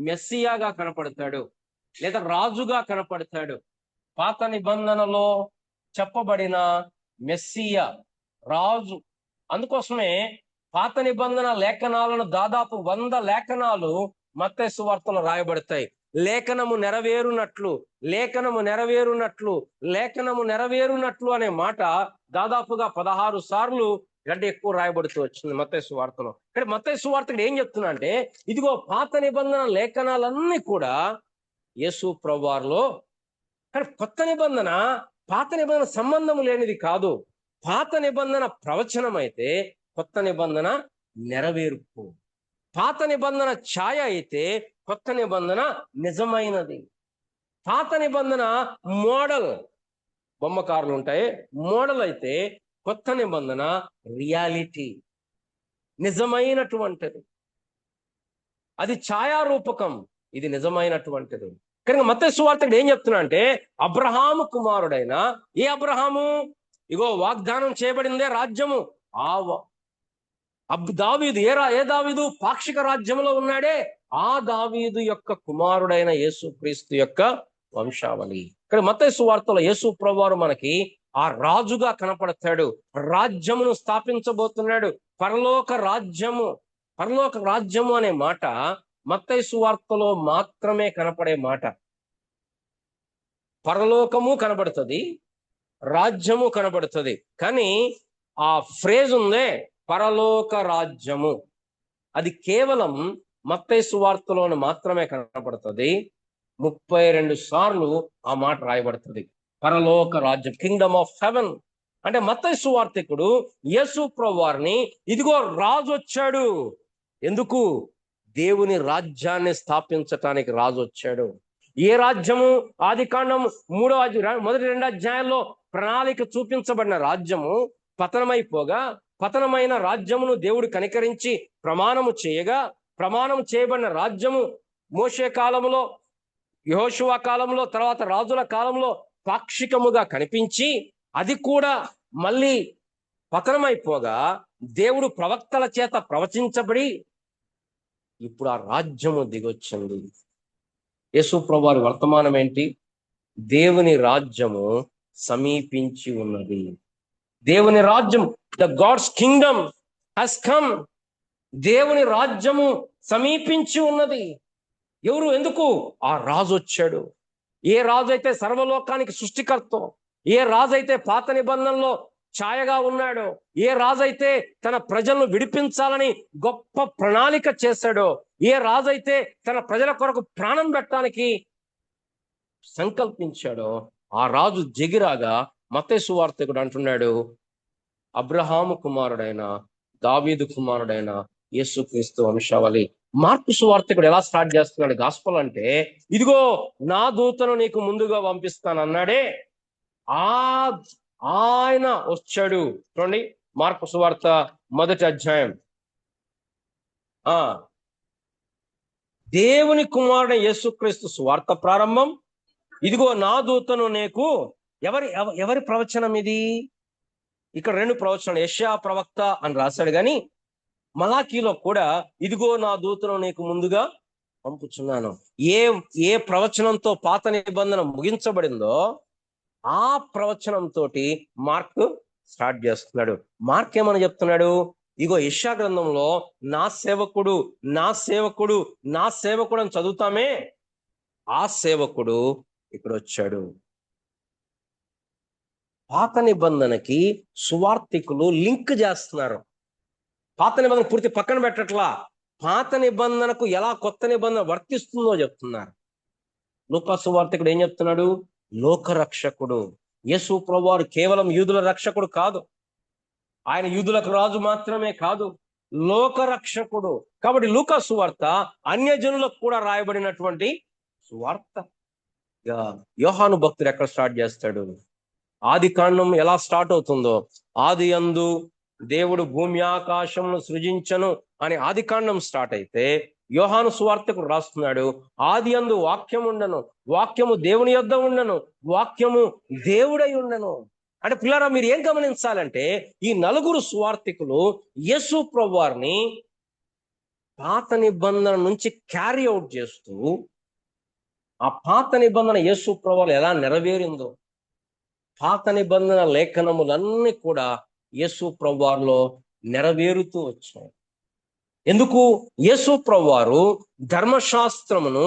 మెస్సియాగా కనపడతాడు, లేదా రాజుగా కనపడతాడు. పాత నిబంధనలో చెప్పబడిన మెస్సియా రాజు. అందుకోసమే పాత నిబంధన లేఖనాలను దాదాపు 100 లేఖనాలు మత్తయి సువార్తలో రాయబడతాయి. లేఖనము నెరవేరునట్లు, లేఖనము నెరవేరునట్లు, లేఖనము నెరవేరునట్లు అనే మాట దాదాపుగా 16 సార్లు కంటే ఎక్కువ రాయబడుతూ వచ్చింది మత్తయి సువార్తలో. ఇక్కడ మత్తయి సువార్తకుడు ఏం చెప్తున్నా అంటే ఇదిగో పాత నిబంధన లేఖనాలన్నీ కూడా యేసు ప్రభువారిలో. కానీ కొత్త నిబంధన పాత నిబంధన సంబంధం లేనిది కాదు. పాత నిబంధన ప్రవచనం అయితే కొత్త నిబంధన నెరవేర్పు. పాత నిబంధన ఛాయ అయితే కొత్త నిబంధన నిజమైనది. పాత నిబంధన మోడల్, బొమ్మకారులు ఉంటాయి, మోడల్ అయితే కొత్త నిబంధన రియాలిటీ, నిజమైనటువంటిది. అది ఛాయారూపకం, ఇది నిజమైనటువంటిది. కనుక మత్తయి సువార్తకుడు ఏం చెప్తున్నా అంటే అబ్రహాము కుమారుడైన, ఏ అబ్రహాము? ఇగో వాగ్దానం చేయబడిందే రాజ్యము. దావీదు ఏ దావీదు? పాక్షిక రాజ్యంలో ఉన్నాడే ఆ దావీదు యొక్క కుమారుడైన యేసుక్రీస్తు యొక్క వంశావళి. ఇక్కడ మత్తయి సువార్తలో యేసు ప్రభువారు మనకి ఆ రాజుగా కనపడతాడు. రాజ్యమును స్థాపించబోతున్నాడు. పరలోక రాజ్యము. పరలోక రాజ్యము అనే మాట మత్తయి సువార్తలో మాత్రమే కనపడే మాట. పరలోకము కనబడుతుంది, రాజ్యము కనబడుతుంది, కానీ ఆ ఫ్రేజ్ ఉందే పరలోక రాజ్యము, అది కేవలం మత్తయి సువార్తలోని మాత్రమే కనబడుతుంది. 32 సార్లు ఆ మాట రాయబడుతుంది, పరలోక రాజ్యం, కింగ్డమ్ ఆఫ్ హెవెన్. అంటే మత్తయి సువార్తికుడు యేసు ప్రభువారిని ఇదిగో రాజు వచ్చాడు. ఎందుకు? దేవుని రాజ్యాన్ని స్థాపించటానికి రాజు వచ్చాడు. ఏ రాజ్యము? ఆదికాండం మొదటి 2 అధ్యాయాల్లో ప్రణాళిక చూపించబడిన రాజ్యము పతనమైపోగా, పతనమైన రాజ్యమును దేవుడు కనికరించి ప్రమాణము చేయగా, ప్రమాణం చేయబడిన రాజ్యము మోషే కాలంలో, యెహోషువ కాలంలో, తర్వాత రాజుల కాలంలో పాక్షికముగా కనిపించి అది కూడా మళ్ళీ పతనమైపోగా దేవుడు ప్రవక్తల చేత ప్రవచించబడి ఇప్పుడు ఆ రాజ్యము దిగొచ్చింది. యేసు ప్రభువారి వర్తమానం ఏంటి? దేవుని రాజ్యము సమీపించి ఉన్నది. దేవుని రాజ్యం, the God's kingdom has come. దేవుని రాజ్యము సమీపించి ఉన్నది. ఎవరు? ఎందుకు? ఆ రాజు వచ్చాడు. ఏ రాజు అయితే సర్వలోకానికి సృష్టికర్త, ఏ రాజు అయితే పాత నిబంధనలో ఛాయగా ఉన్నాడో, ఏ రాజు అయితే తన ప్రజలను విడిపించాలని గొప్ప ప్రణాళిక చేశాడో, ఏ రాజు అయితే తన ప్రజల కొరకు ప్రాణం పెట్టడానికి సంకల్పించాడో, ఆ రాజు జగిరాగా మత్తయి సువార్తికుడు అంటున్నాడు అబ్రహాము కుమారుడైన దావీదు కుమారుడైన యేసుక్రీస్తు వంశావళి. మార్కు సువార్తికుడు ఎలా స్టార్ట్ చేస్తున్నాడు గాస్పల్ అంటే ఇదిగో నా దూతను నీకు ముందుగా పంపిస్తాను అన్నాడే, ఆయన వచ్చాడు. చూడండి మార్కు సువార్త 1వ అధ్యాయం. దేవుని కుమారుడు యేసుక్రీస్తు సువార్త ప్రారంభం. ఇదిగో నా దూతను నీకు. ఎవరి ప్రవచనం ఇది? ఇక్కడ 2 ప్రవచనాలు, యెషయా ప్రవక్త అని రాశాడు, కానీ మలాకీలో కూడా ఇదిగో నా దూతను నీకు ముందుగా పంపుచున్నాను. ఏ ప్రవచనంతో పాత నిబంధన ముగించబడిందో ఆ ప్రవచనంతో మార్క్ స్టార్ట్ చేస్తున్నాడు. మార్క్ ఏమని చెప్తున్నాడు? ఇగో యెషయా గ్రంథంలో నా సేవకుడు నా సేవకుడు నా సేవకుడు అని చదువుతామే, ఆ సేవకుడు ఇక్కడ వచ్చాడు. పాత నిబంధనకి సువార్తికులు లింక్ చేస్తున్నారు. పాత నిబంధన పూర్తి పక్కన పెట్టట్లా, పాత నిబంధనకు ఎలా కొత్త నిబంధన వర్తిస్తుందో చెప్తున్నారు. లూకా సువార్తికుడు ఏం చెప్తున్నాడు? లోకరక్షకుడు. యేసు ప్రభువారు కేవలం యూదుల రక్షకుడు కాదు, ఆయన యూదులకు రాజు మాత్రమే కాదు, లోకరక్షకుడు. కాబట్టి లూకా సువార్త అన్యజనులకు కూడా రాయబడినటువంటి సువార్త. యోహాను భక్తుడు ఎక్కడ స్టార్ట్ చేస్తాడు? ఆది కాండం ఎలా స్టార్ట్ అవుతుందో, ఆది యందు దేవుడు భూమి ఆకాశమును సృజించను అని ఆది కాండం స్టార్ట్ అయితే, యోహాను సువార్తకు రాస్తున్నాడు ఆది యందు వాక్యం ఉండను, వాక్యము దేవుని యొద్ద ఉండను, వాక్యము దేవుడై ఉండను. అంటే పిల్లరా, మీరు ఏం గమనించాలంటే, ఈ నలుగురు సువార్తికులు యేసు ప్రభువారిని పాత నిబంధన నుంచి క్యారీ అవుట్ చేస్తూ, ఆ పాత నిబంధన యేసు ప్రభువారు ఎలా నెరవేరిందో, పాత నిబంధన లేఖనములన్నీ కూడా యేసు ప్రభువారిలో నెరవేరుతూ వచ్చాయి. ఎందుకు? యేసు ప్రభువారు ధర్మశాస్త్రమును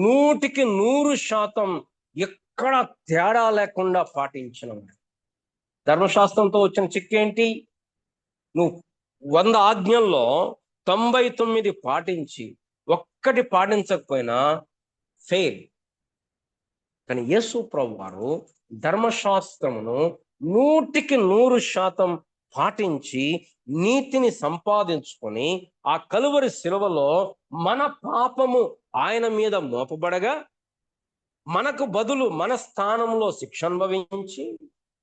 100% ఎక్కడ తేడా లేకుండా పాటించిన. ధర్మశాస్త్రంతో వచ్చిన చిక్కేంటి? నువ్వు 100 ఆజ్ఞల్లో 99 పాటించి ఒక్కటి పాటించకపోయినా ఫెయిల్. కానీ యేసు ప్రభువారు ధర్మశాస్త్రమును 100% పాటించి నీతిని సంపాదించుకొని, ఆ కలువరి శిలువలో మన పాపము ఆయన మీద మోపబడగా, మనకు బదులు మన స్థానంలో శిక్ష అనుభవించి,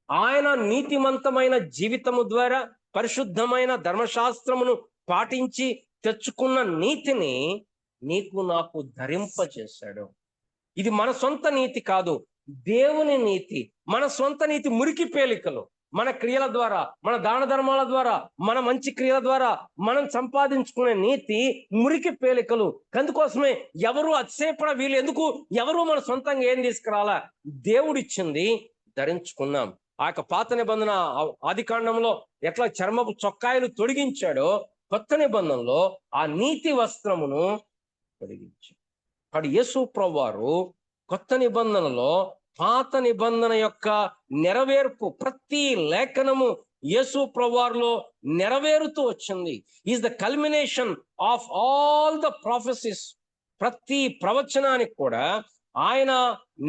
ఆయన నీతిమంతమైన జీవితము ద్వారా పరిశుద్ధమైన ధర్మశాస్త్రమును పాటించి తెచ్చుకున్న నీతిని నీకు నాకు ధరింపచేశాడు. ఇది మన సొంత నీతి కాదు, దేవుని నీతి. మన సొంత నీతి మురికి పేలికలు. మన క్రియల ద్వారా, మన దాన ధర్మాల ద్వారా, మన మంచి క్రియల ద్వారా మనం సంపాదించుకునే నీతి మురికి పేలికలు. అందుకోసమే ఎవరు అతిశయపడ వీలు. ఎందుకు? ఎవరు మన సొంతంగా ఏం తీసుకురాలా, దేవుడిచ్చింది ధరించుకున్నాం. ఆ యొక్క పాత నిబంధన ఆది కాండంలో ఎట్లా చర్మపు చొక్కాయలు తొడిగించాడో, కొత్త నిబంధనలో ఆ నీతి వస్త్రమును తొడిగించాడు. కాబట్టి యేసు ప్రభువారు కొత్త నిబంధనలో పాత నిబంధన యొక్క నెరవేర్పు, ప్రతి లేఖనము యేసు ప్రభువారిలో నెరవేరుతూ వచ్చింది. Is the culmination of all the prophecies. ప్రతి ప్రవచనానికి కూడా ఆయన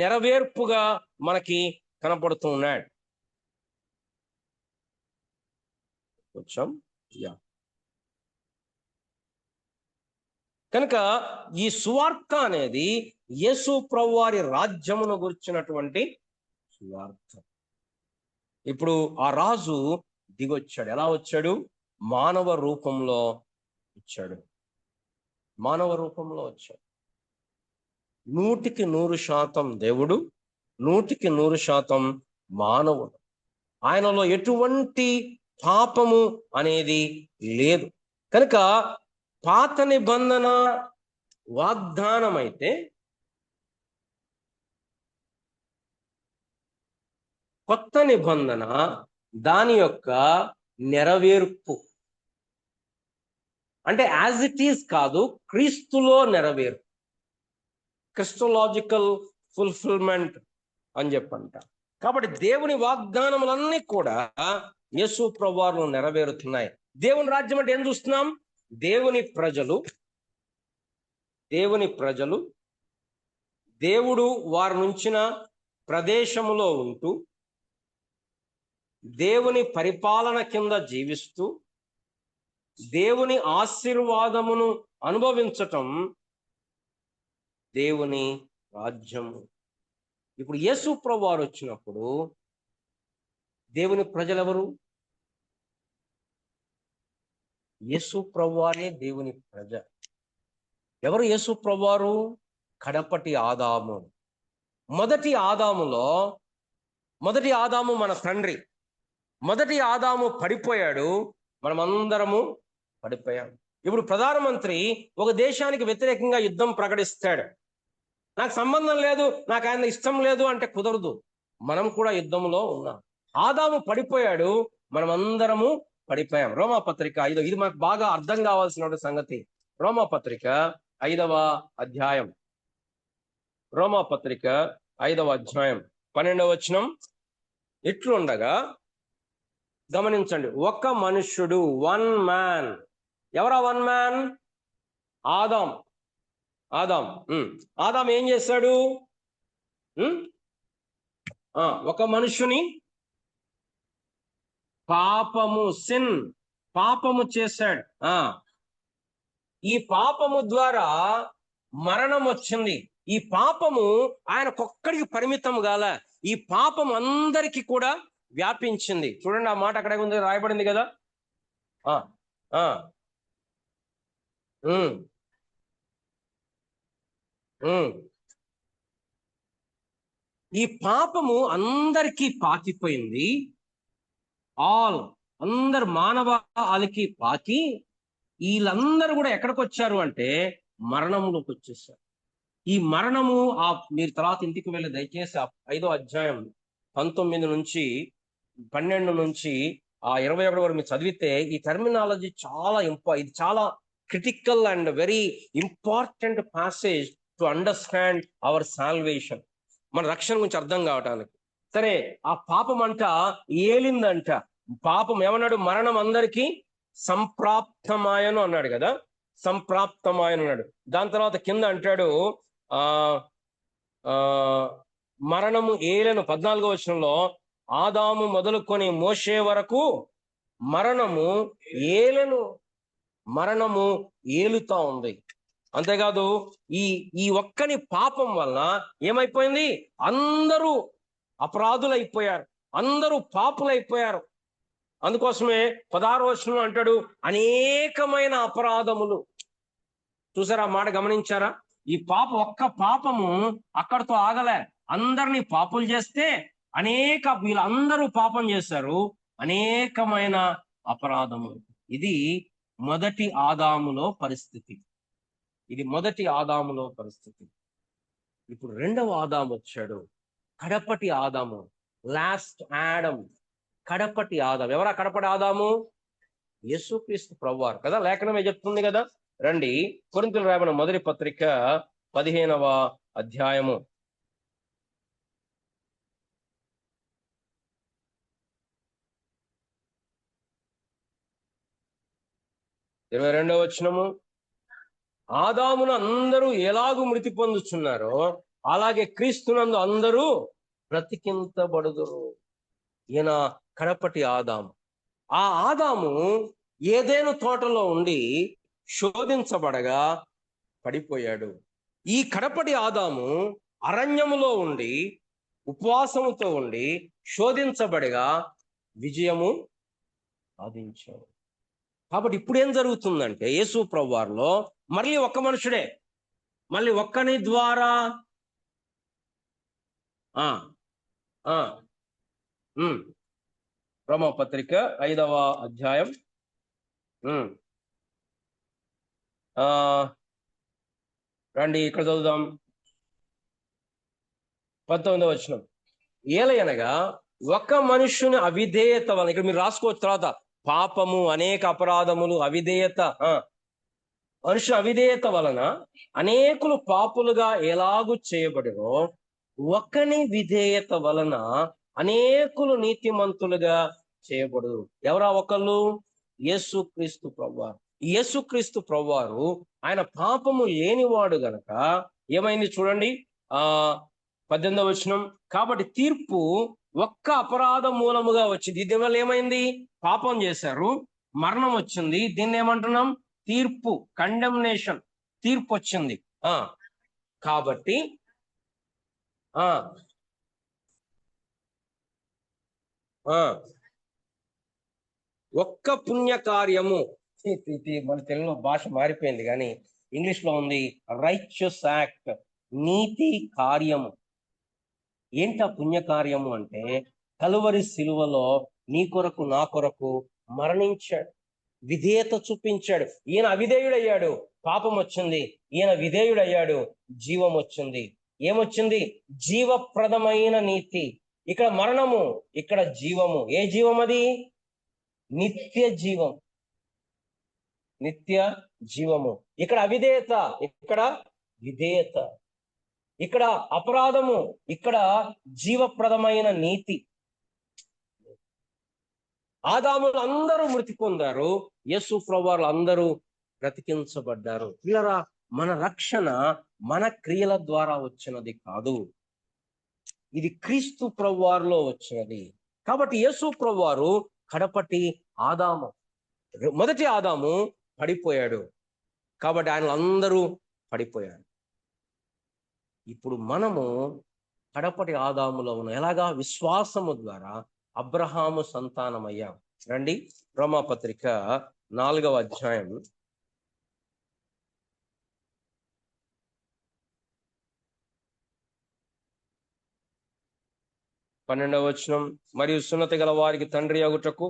నెరవేర్పుగా మనకి కనపడుతూ ఉన్నాడు. వచ్చాం. కనుక ఈ సువార్త అనేది యేసు ప్రభువారి రాజ్యమును గురించినటువంటి సువార్త. ఇప్పుడు ఆ రాజు దిగొచ్చాడు. ఎలా వచ్చాడు? మానవ రూపంలో వచ్చాడు. మానవ రూపంలో వచ్చాడు. 100% దేవుడు, 100% మానవుడు. ఆయనలో ఎటువంటి పాపము అనేది లేదు. కనుక పాత నిబంధన వాగ్దానం అయితే, కొత్త నిబంధన దాని యొక్క నెరవేర్పు. అంటే యాజ్ ఇట్ ఈజ్ కాదు, క్రీస్తులో నెరవేర్పు. క్రిస్టోలాజికల్ ఫుల్ఫిల్మెంట్ అని చెప్పంట. కాబట్టి దేవుని వాగ్దానములన్నీ కూడా యేసు ప్రభువారిలో నెరవేరుతున్నాయి. దేవుని రాజ్యం అంటే ఏం చూస్తున్నాం? దేవుని ప్రజలు దేవుడు వారి నుంచిన ప్రదేశములో ఉంటూ, దేవుని పరిపాలన కింద జీవిస్తూ, దేవుని ఆశీర్వాదమును అనుభవించటం దేవుని రాజ్యము. ఇప్పుడు యేసు ప్రభువారు వచ్చినప్పుడు దేవుని ప్రజలెవరు? యేసు ప్రభువారే దేవుని ప్రజ. ఎవరు యేసు ప్రభువారు? కడపటి ఆదాము. మొదటి ఆదాము మన తండ్రి. మొదటి ఆదాము పడిపోయాడు, మనమందరము పడిపోయాం. ఇప్పుడు ప్రధానమంత్రి ఒక దేశానికి వ్యతిరేకంగా యుద్ధం ప్రకటిస్తాడు. నాకు సంబంధం లేదు, నాకు ఆయన ఇష్టం లేదు అంటే కుదరదు. మనం కూడా యుద్ధంలో ఉన్నాం. ఆదాము పడిపోయాడు, మనమందరము పడిపోయాం. రోమాపత్రిక 5, ఇది మనకు బాగా అర్థం కావాల్సిన సంగతి. రోమాపత్రిక 5వ అధ్యాయం, రోమాపత్రిక 5వ అధ్యాయం 12వ వచనం. ఇట్లుండగా గమనించండి, ఒక మనుష్యుడు, వన్ మ్యాన్. ఎవరా వన్ మ్యాన్? ఆదాం. ఆదాం ఏం చేశాడు? ఒక మనుషుని పాపము చేశాడు. ఈ పాపము ద్వారా మరణం వచ్చింది. ఈ పాపము ఆయనకొక్కడికి పరిమితం కాల, ఈ పాపం అందరికీ కూడా వ్యాపించింది. చూడండి, ఆ మాట అక్కడ ఉంది, రాయబడింది కదా. ఈ పాపము అందరికీ పాకిపోయింది. అందరు మానవాళికి పాకి వీళ్ళందరూ కూడా ఎక్కడికి వచ్చారు అంటే మరణంలోకి వచ్చేసారు. ఈ మరణము మీరు తర్వాత ఇంటికి వెళ్ళి దయచేసి 5వ అధ్యాయం 19 నుంచి 12 నుంచి 21 వరకు మీరు చదివితే ఈ టర్మినాలజీ చాలా ఇది చాలా critical and very important passage to understand our salvation, మన రక్షణ గురించి అర్థం కావటానికి. సరే, ఆ పాపం అంట ఏలిందంట. పాపం ఏమన్నాడు? మరణం అందరికీ సంప్రాప్తమాయను అన్నాడు కదా, సంప్రాప్తమాయను అన్నాడు. దాని తర్వాత కింద అంటాడు మరణము ఏలను. 14వ వచనంలో ఆదాము మొదలుకొని మోషే వరకు మరణము ఏలుతా ఉంది. అంతేకాదు ఈ ఒక్కని పాపం వలన ఏమైపోయింది? అందరూ అపరాధులైపోయారు, అందరూ పాపులైపోయారు. అందుకోసమే 16వ వచనంలో అంటాడు అనేకమైన అపరాధములు. చూసారా మాట? గమనించారా? ఈ ఒక్క పాపము అక్కడితో ఆగలే, అందరినీ పాపులు చేస్తే వీళ్ళందరూ పాపం చేశారు, అనేకమైన అపరాధము. ఇది మొదటి ఆదాములో పరిస్థితి. ఇప్పుడు రెండవ ఆదాము వచ్చాడు, కడపటి ఆదాము, లాస్ట్ ఆడమ్, కడపటి ఆదాము. ఎవరా కడపటి ఆదాము? యేసుక్రీస్తు ప్రభువారు కదా. లేఖనమే చెప్తుంది కదా. రండి, కొరింథీయులకు రాయబడిన మొదటి పత్రిక 15వ అధ్యాయము 22వ వచనము. ఆదామును అందరూ ఎలాగూ మృతి పొందుచున్నారో అలాగే క్రీస్తునందు అందరూ బ్రతికించబడుదురు. ఈయన కడపటి ఆదాము. ఆ ఆదాము ఏదైనా తోటలో ఉండి శోధించబడగా పడిపోయాడు. ఈ కడపటి ఆదాము అరణ్యములో ఉండి ఉపవాసముతో ఉండి శోధించబడగా విజయము సాధించాడు. కాబట్టి ఇప్పుడు ఏం జరుగుతుందంటే యేసు ప్రభువారిలో మళ్ళీ ఒక్క మనుషుడే, మళ్ళీ ఒక్కని ద్వారా రోమాపత్రిక 5వ అధ్యాయం రండి ఇక్కడ చదువుదాం. 19వ వచనం. ఏలయనగా ఒక మనుషుని అవిధేయత వలన, ఇక్కడ మీరు రాసుకోవచ్చు తర్వాత, పాపము, అనేక అపరాధములు, అవిధేయత. మనుషుల అవిధేయత వలన అనేకులు పాపులుగా ఎలాగూ చేయబడినో ఒకని విధేయత వలన అనేకులు నీతిమంతులుగా చేయబడు. ఎవరా ఒకళ్ళు? యేసుక్రీస్తు ప్రభువారు. యేసుక్రీస్తు ప్రభువారు ఆయన పాపము లేనివాడు గనక ఏమైంది చూడండి, 18వ వచనం. కాబట్టి తీర్పు ఒక్క అపరాధం మూలముగా వచ్చింది. దీనివల్ల ఏమైంది? పాపం చేశారు, మరణం వచ్చింది. దీన్ని ఏమంటున్నాం? తీర్పు, కండెమ్నేషన్, తీర్పు వచ్చింది. కాబట్టి ఒక్క పుణ్యకార్యము, మన తెలుగులో భాష మారిపోయింది కానీ ఇంగ్లీష్ లో ఉంది రైచియస్ యాక్ట్, నీతి కార్యము. ఏంటా పుణ్యకార్యము అంటే కలువరి సిలువలో నీ కొరకు నా కొరకు మరణించాడు, విధేయత చూపించాడు. ఈయన అవిధేయుడయ్యాడు, పాపం వచ్చింది. ఈయన విధేయుడయ్యాడు, జీవం వచ్చింది. ఏమొచ్చింది? జీవప్రదమైన నీతి. ఇక్కడ మరణము, ఇక్కడ జీవము. ఏ జీవం అది? నిత్య జీవం, నిత్య జీవము. ఇక్కడ అవిధేయత, ఇక్కడ విధేయత. ఇక్కడ అపరాధము, ఇక్కడ జీవప్రదమైన నీతి. ఆదాములు అందరూ మృతి పొందారు, యేసు ప్రభువారు అందరూ బ్రతికించబడ్డారు. పిల్లరా, మన రక్షణ మన క్రియల ద్వారా వచ్చినది కాదు, ఇది క్రీస్తు ప్రభువారిలో వచ్చినది. కాబట్టి యేసు ప్రభువారు కడపటి ఆదాము, మొదటి ఆదాము పడిపోయాడు, కాబట్టి ఆయన అందరూ పడిపోయారు. ఇప్పుడు మనము కడపటి ఆదాములో ఉన్న ఎలాగా? విశ్వాసము ద్వారా అబ్రహాము సంతానమయ్యాం. రండి, రోమాపత్రిక 4వ అధ్యాయం 12వ వచనం. మరియు సున్నతి గల వారికి తండ్రి అగుటకు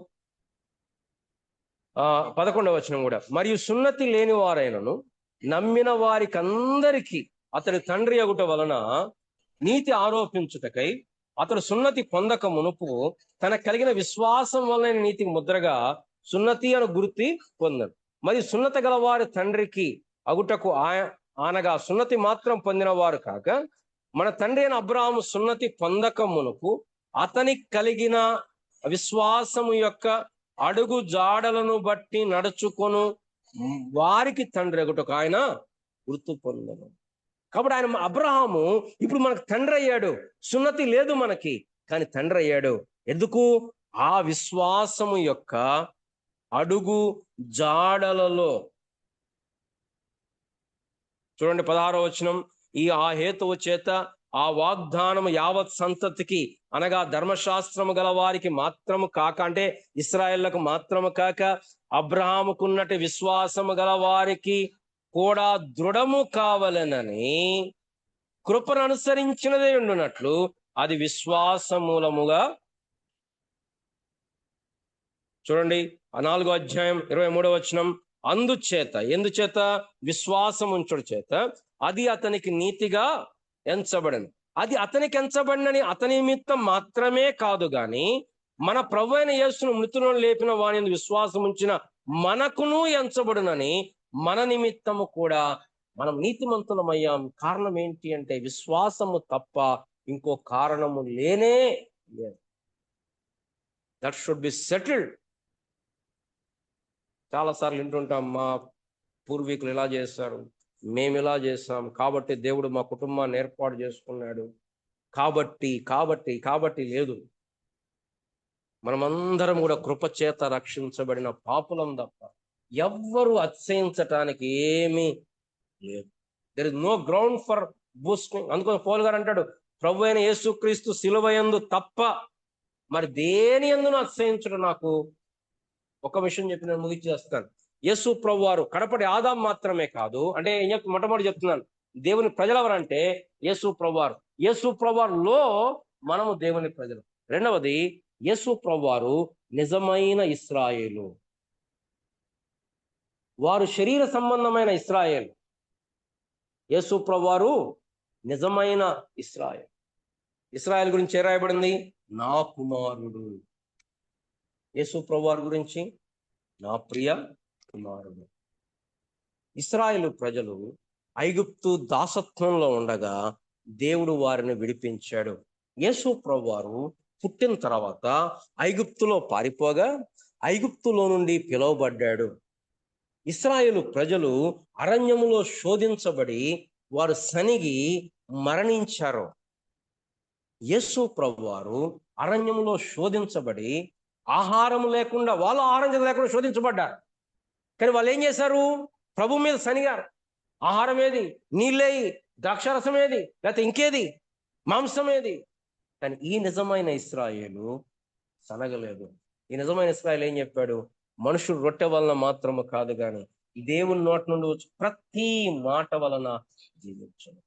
11వ వచనం కూడా. మరియు సున్నతి లేని వారైనను నమ్మిన వారికి అందరికీ అతడు తండ్రి అగుట వలన నీతి ఆరోపించుటకై అతడు సున్నతి పొందక మునుపు తన కలిగిన విశ్వాసం వలన నీతికి ముద్రగా సున్నతి అను గుర్తి పొందడు. మరియు సున్నతి గల వారి తండ్రికి అగుటకు అనగా సున్నతి మాత్రం పొందిన వారు కాక మన తండ్రి అయిన అబ్రాహాము సున్నతి పొందక మునుపు అతనికి కలిగిన విశ్వాసము యొక్క అడుగు జాడలను బట్టి నడుచుకొను వారికి తండ్రి అగుటకు ఆయన గుర్తు పొందను. కాబట్టి ఆయన అబ్రహాము ఇప్పుడు మనకు తండ్రి అయ్యాడు. సున్నతి లేదు మనకి, కానీ తండ్రి అయ్యాడు. ఎందుకు? ఆ విశ్వాసము యొక్క అడుగు జాడలలో. చూడండి 16వ వచనం. ఆ హేతువు చేత ఆ వాగ్దానము యావత్ సంతతికి, అనగా ధర్మశాస్త్రము గల వారికి మాత్రము కాక, అంటే ఇశ్రాయేళ్లకు మాత్రము కాక అబ్రహాముకున్నటి విశ్వాసము గల వారికి కూడా దృఢము కావాలనని కృపను అనుసరించినదే ఉండునట్లు అది విశ్వాస మూలముగా. చూడండి 4వ అధ్యాయం 23వ వచనం. అందుచేత, ఎందుచేత? విశ్వాసం ఉంచుడు చేత అది అతనికి నీతిగా ఎంచబడను. అది అతనికి ఎంచబడినని అతని నిమిత్తం మాత్రమే కాదు గాని మన ప్రభువైన అయిన యేసును మృతులను లేపిన వాని విశ్వాసం ఉంచిన మనకును ఎంచబడునని మన నిమిత్తము కూడా మనం నీతిమంతులమయ్యాం. కారణం ఏంటి అంటే విశ్వాసము తప్ప ఇంకో కారణము లేనే లేదు. That should be settled. చాలాసార్లు వింటుంటాం, మా పూర్వీకులు ఇలా చేశారు, మేము ఇలా చేస్తాం, కాబట్టి దేవుడు మా కుటుంబాన్ని ఏర్పాటు చేసుకున్నాడు, కాబట్టి కాబట్టి కాబట్టి లేదు. మనమందరం కూడా కృపచేత రక్షించబడిన పాపులం తప్ప ఎవ్వరూ అతిశయించటానికి ఏమీ లేదు. There is no ground for boasting. అందుకని పౌలు గారు అంటాడు, ప్రభు అయిన యేసుక్రీస్తు సిలువయందు తప్ప మరి దేని యందును అతిశయించడం. నాకు ఒక విషయం చెప్పి నేను ముగిచేస్తాను. యేసు ప్రభు వారు కడపటి ఆదాం మాత్రమే కాదు, అంటే ఏం చెప్తా, మొట్టమొదటి చెప్తున్నాను, దేవుని ప్రజలెవరంటే యేసు ప్రభు వారు. యేసు ప్రభు వారిలో మనము దేవుని ప్రజలు. రెండవది, యేసు ప్రభు వారు నిజమైన ఇశ్రాయేలు. వారు శరీర సంబంధమైన ఇశ్రాయేలు. యేసు ప్రభు వారు నిజమైన ఇశ్రాయేలు. ఇశ్రాయేల్ గురించి ఏ రాయబడింది? నా కుమారుడు. యేసు ప్రభు వారి గురించి నా ప్రియ కుమారుడు. ఇశ్రాయేలు ప్రజలు ఐగుప్తు దాసత్వంలో ఉండగా దేవుడు వారిని విడిపించాడు. యేసు ప్రభు వారు పుట్టిన తర్వాత ఐగుప్తులో పారిపోగా ఐగుప్తులో నుండి పిలువబడ్డాడు. ఇశ్రాయేలు ప్రజలు అరణ్యములో శోధించబడి వారు సనిగి మరణించారు. యేసు ప్రభు వారు అరణ్యములో శోధించబడి ఆహారం లేకుండా, వాళ్ళు ఆహారం లేకుండా శోధించబడ్డారు. కానీ వాళ్ళు ఏం చేశారు? ప్రభు మీద సనిగారు. ఆహారం ఏది? నీళ్ళేది? ద్రాక్షరసం ఏది? లేకపోతే ఇంకేది? మాంసం ఏది? కానీ ఈ నిజమైన ఇశ్రాయేలు సనగలేదు. ఈ నిజమైన ఇశ్రాయేలు ఏం చెప్పాడు? మనుషుడు రొట్టె వలన మాత్రము కాదు గాని దేవుని నోటి నుండి వచ్చి ప్రతి మాట వలన జీవించను.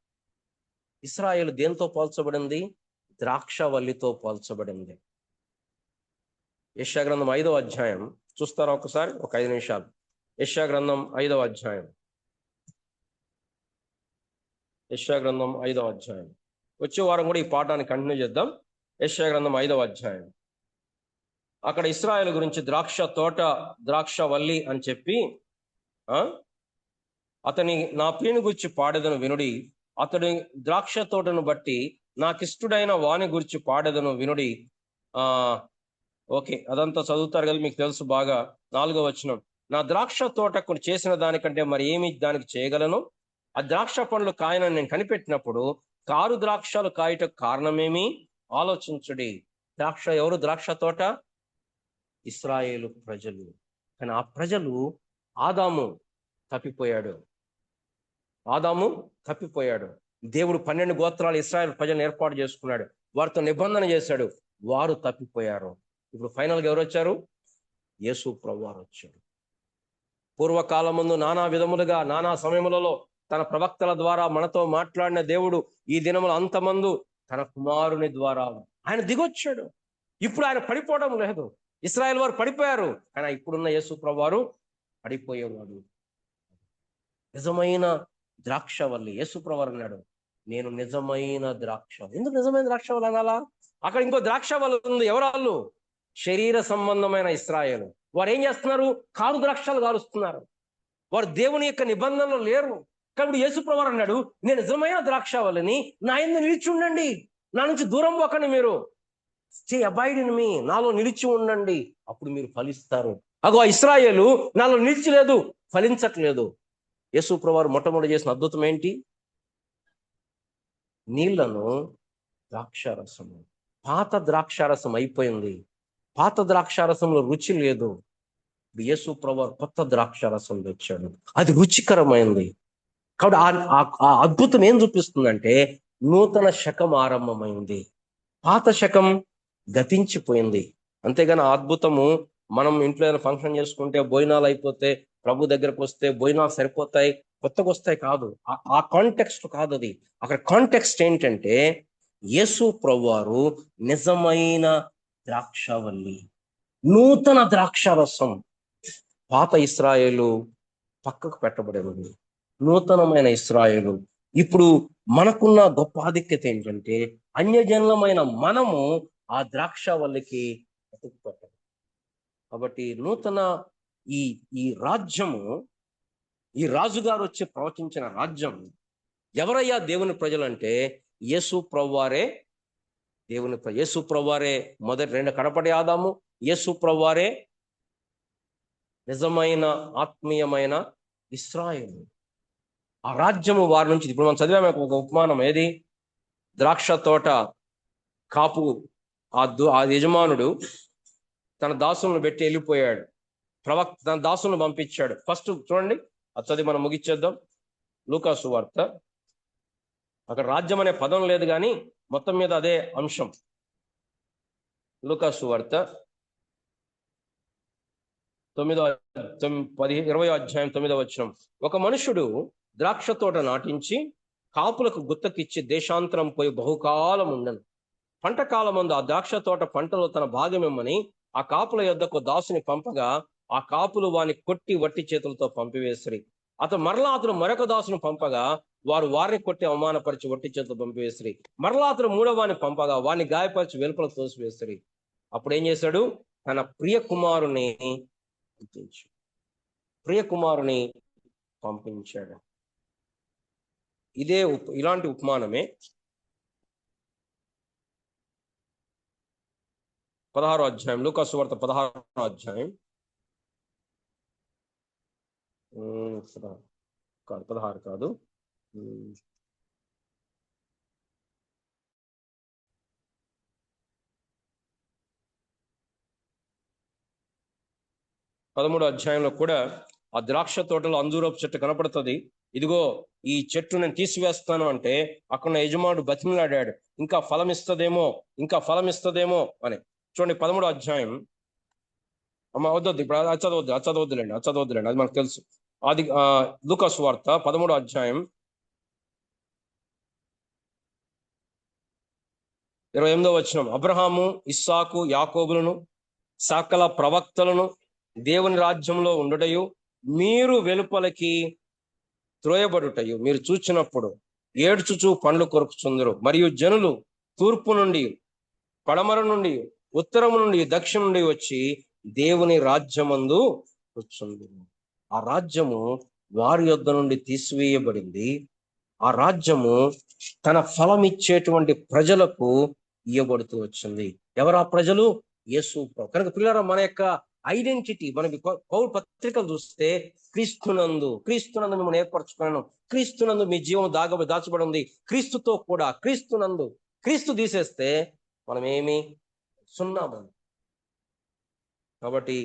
ఇశ్రాయేలు దేంతో పోల్చబడింది? ద్రాక్షవల్లితో పోల్చబడింది. యెషయా గ్రంథం 5వ అధ్యాయం చూస్తారా ఒకసారి? ఒక 5 నిమిషాలు. యెషయా గ్రంథం 5వ అధ్యాయం. యెషయా గ్రంథం 5వ అధ్యాయం. వచ్చే వారం కూడా ఈ పాఠాన్ని కంటిన్యూ చేద్దాం. యెషయా గ్రంథం 5వ అధ్యాయం. అక్కడ ఇశ్రాయేలు గురించి ద్రాక్ష తోట, ద్రాక్ష వల్లి అని చెప్పి, అతని నా ప్రియుని గురించి పాడెదను వినుడి, అతడి ద్రాక్ష తోటను బట్టి నాకిష్టుడైన వాని గురించి పాడెదను వినుడి. ఓకే, అదంతా చదువుతారు కదా, మీకు తెలుసు బాగా. 4వ వచనం, నా ద్రాక్ష తోటకు చేసిన దానికంటే మరి ఏమి దానికి చేయగలను? ఆ ద్రాక్ష పండ్లు కాయనని నేను కనిపెట్టినప్పుడు కారు ద్రాక్షలు కాయటకు కారణమేమి? ఆలోచించుడి. ఎవరు ద్రాక్ష తోట? ఇశ్రాయేలు ప్రజలు. కానీ ఆ ప్రజలు, ఆదాము తప్పిపోయాడు. దేవుడు 12 గోత్రాలు ఇశ్రాయేలు ప్రజలను ఏర్పాటు చేసుకున్నాడు, వారితో నిబంధన చేశాడు, వారు తప్పిపోయారు. ఇప్పుడు ఫైనల్గా ఎవరు వచ్చారు? యేసు ప్రభువారు వచ్చాడు. పూర్వకాలం ముందు నానా విధములుగా నానా సమయములలో తన ప్రవక్తల ద్వారా మనతో మాట్లాడిన దేవుడు ఈ దినములు అంతమందు తన కుమారుని ద్వారా ఆయన దిగొచ్చాడు. ఇప్పుడు ఆయన పడిపోవడం లేదు. ఇశ్రాయేల్ వారు పడిపోయారు, కానీ ఇప్పుడున్న యేసు ప్రభువారు పడిపోయేవాడు. నిజమైన ద్రాక్షవల్లి యేసు ప్రభువారు అన్నాడు, నేను నిజమైన ద్రాక్ష. ఎందుకు నిజమైన ద్రాక్షవల్లి అనాలా? అక్కడ ఇంకో ద్రాక్షవల్లి ఉంది. ఎవరాళ్ళు? శరీర సంబంధమైన ఇశ్రాయేలు. వారు ఏం చేస్తున్నారు? కారు ద్రాక్షలు కాలుస్తున్నారు. వారు దేవుని యొక్క నిబంధనలు లేరు. కాబట్టి యేసు ప్రభువారు అన్నాడు, నేను నిజమైన ద్రాక్షవల్లిని, నా యందు నిలిచి ఉండండి, నా నుంచి దూరం పోకండి మీరు. స్టే అబైడ్ ఇన్ మీ, నాలో నిలిచి ఉండండి, అప్పుడు మీరు ఫలిస్తారు. అగో ఇశ్రాయేలు నాలో నిలిచి లేదు, ఫలించట్లేదు. యేసు ప్రభువారు మొట్టమొదటి చేసిన అద్భుతం ఏంటి? నీళ్లను ద్రాక్షారసము. పాత ద్రాక్షారసం అయిపోయింది. పాత ద్రాక్షారసంలో రుచి లేదు. యేసు ప్రభువారు కొత్త ద్రాక్షారసం తెచ్చాడు, అది రుచికరమైంది. కాబట్టి ఆ అద్భుతం ఏం చూపిస్తుందంటే నూతన శకం ఆరంభమైంది, పాత శకం గతించిపోయింది. అంతేగాని ఆ అద్భుతము మనం ఇంట్లో ఏదైనా ఫంక్షన్ చేసుకుంటే, భోజనాలు అయిపోతే ప్రభు దగ్గరకు వస్తే భోజనాలు సరిపోతాయి, కొత్తగా వస్తాయి కాదు. ఆ కాంటెక్స్ట్ కాదు అది. అక్కడ కాంటెక్స్ట్ ఏంటంటే యేసు ప్రభువారు నిజమైన ద్రాక్షవల్లి, నూతన ద్రాక్షారసం. పాత ఇశ్రాయేలు పక్కకు పెట్టబడింది, నూతనమైన ఇశ్రాయేలు. ఇప్పుడు మనకున్న గొప్ప ఆధిక్యత ఏంటంటే అన్యజనులమైన మనము ఆ ద్రాక్షవల్లికి అతుక్కుపట్టాలి. కాబట్టి నూతన ఈ రాజ్యము, ఈ రాజుగారు వచ్చి ప్రవచించిన రాజ్యం. ఎవరయ్యా దేవుని ప్రజలు అంటే యేసు ప్రభువారే దేవుని యేసు ప్రభువారే మొదటి 2 కడపటి ఆదాము. యేసు ప్రభువారే నిజమైన ఆత్మీయమైన ఇశ్రాయేలు. ఆ రాజ్యము వారి నుంచి. ఇప్పుడు మనం చదివాము ఒక ఉపమానం. ఏది? ద్రాక్ష తోట కాపు ఆ యజమానుడు తన దాసులను పెట్టి వెళ్ళిపోయాడు. ప్రవక్త తన దాసులను పంపించాడు. ఫస్ట్ చూడండి, అది చదివి మనం ముగిచ్చేద్దాం. లూకా సువార్త. అక్కడ రాజ్యం అనే పదం లేదు, కానీ మొత్తం మీద అదే అంశం. లూకా సువార్త 20వ అధ్యాయం 9వ వచనం. ఒక మనుషుడు ద్రాక్ష తోట నాటించి కాపులకు గుత్తకిచ్చి దేశాంతరం పోయి బహుకాలం ఉండను. పంట కాలమందు ఆ ద్రాక్ష తోట పంటలో తన భాగమేమని ఆ కాపుల యొద్దకు దాసుని పంపగా ఆ కాపులు వాని కొట్టి వట్టి చేతులతో పంపివేసిరి. అతను మరొక దాసును పంపగా వారిని కొట్టి అవమానపరిచి వట్టి చేతులు పంపివేసిరి. అతను 3వ వాని పంపగా వారిని గాయపరిచి వెలుపల తోసివేసిరి. అప్పుడు ఏం చేశాడు? తన ప్రియ కుమారుని పంపించాడు. ఇలాంటి ఉపమానమే 16వ అధ్యాయం, లూకా సువార్త 16వ అధ్యాయం 16 కాదు, 13వ అధ్యాయంలో కూడా ఆ ద్రాక్ష తోటలో అంజూరపు చెట్టు కనపడుతుంది. ఇదిగో ఈ చెట్టు నేను తీసివేస్తాను అంటే అక్కడ యజమానుడు బతిమిలాడాడు, ఇంకా ఫలం ఇస్తదేమో అని. చూడండి 13వ అధ్యాయం. వద్దొద్దు, ఇప్పుడు చదవద్దులేండి, అది మనకు తెలుసు. అది లూకా సువార్త 13వ అధ్యాయం 28వ వచనం. అబ్రహాము, ఇస్సాకు, యాకోబులను సకల ప్రవక్తలను దేవుని రాజ్యంలో ఉండుటయు మీరు వెలుపలకి త్రోయబడుటయు మీరు చూచినప్పుడు ఏడ్చుచు పండ్లు కొరుకుచుందరు. మరియు జనులు తూర్పు నుండి, పడమర నుండి, ఉత్తరం నుండి దక్షిణం నుండి వచ్చి దేవుని రాజ్యమందు కూర్చుంది. ఆ రాజ్యము వారి యొద్ద నుండి తీసివేయబడింది. ఆ రాజ్యము తన ఫలం ఇచ్చేటువంటి ప్రజలకు ఇవ్వబడుతూ వచ్చింది. ఎవరు ఆ ప్రజలు? యేసు ప్రభు. కనుక పిల్లరా, మన యొక్క ఐడెంటిటీ, మనకి పౌలు పత్రికలు చూస్తే క్రీస్తునందు మిమ్మల్ని ఏర్పరచుకున్నాను, క్రీస్తునందు మీ జీవం దాచబడి ఉంది, క్రీస్తుతో కూడా, క్రీస్తునందు. క్రీస్తు తీసేస్తే మనం ఏమి సున్నామని. కాబట్టి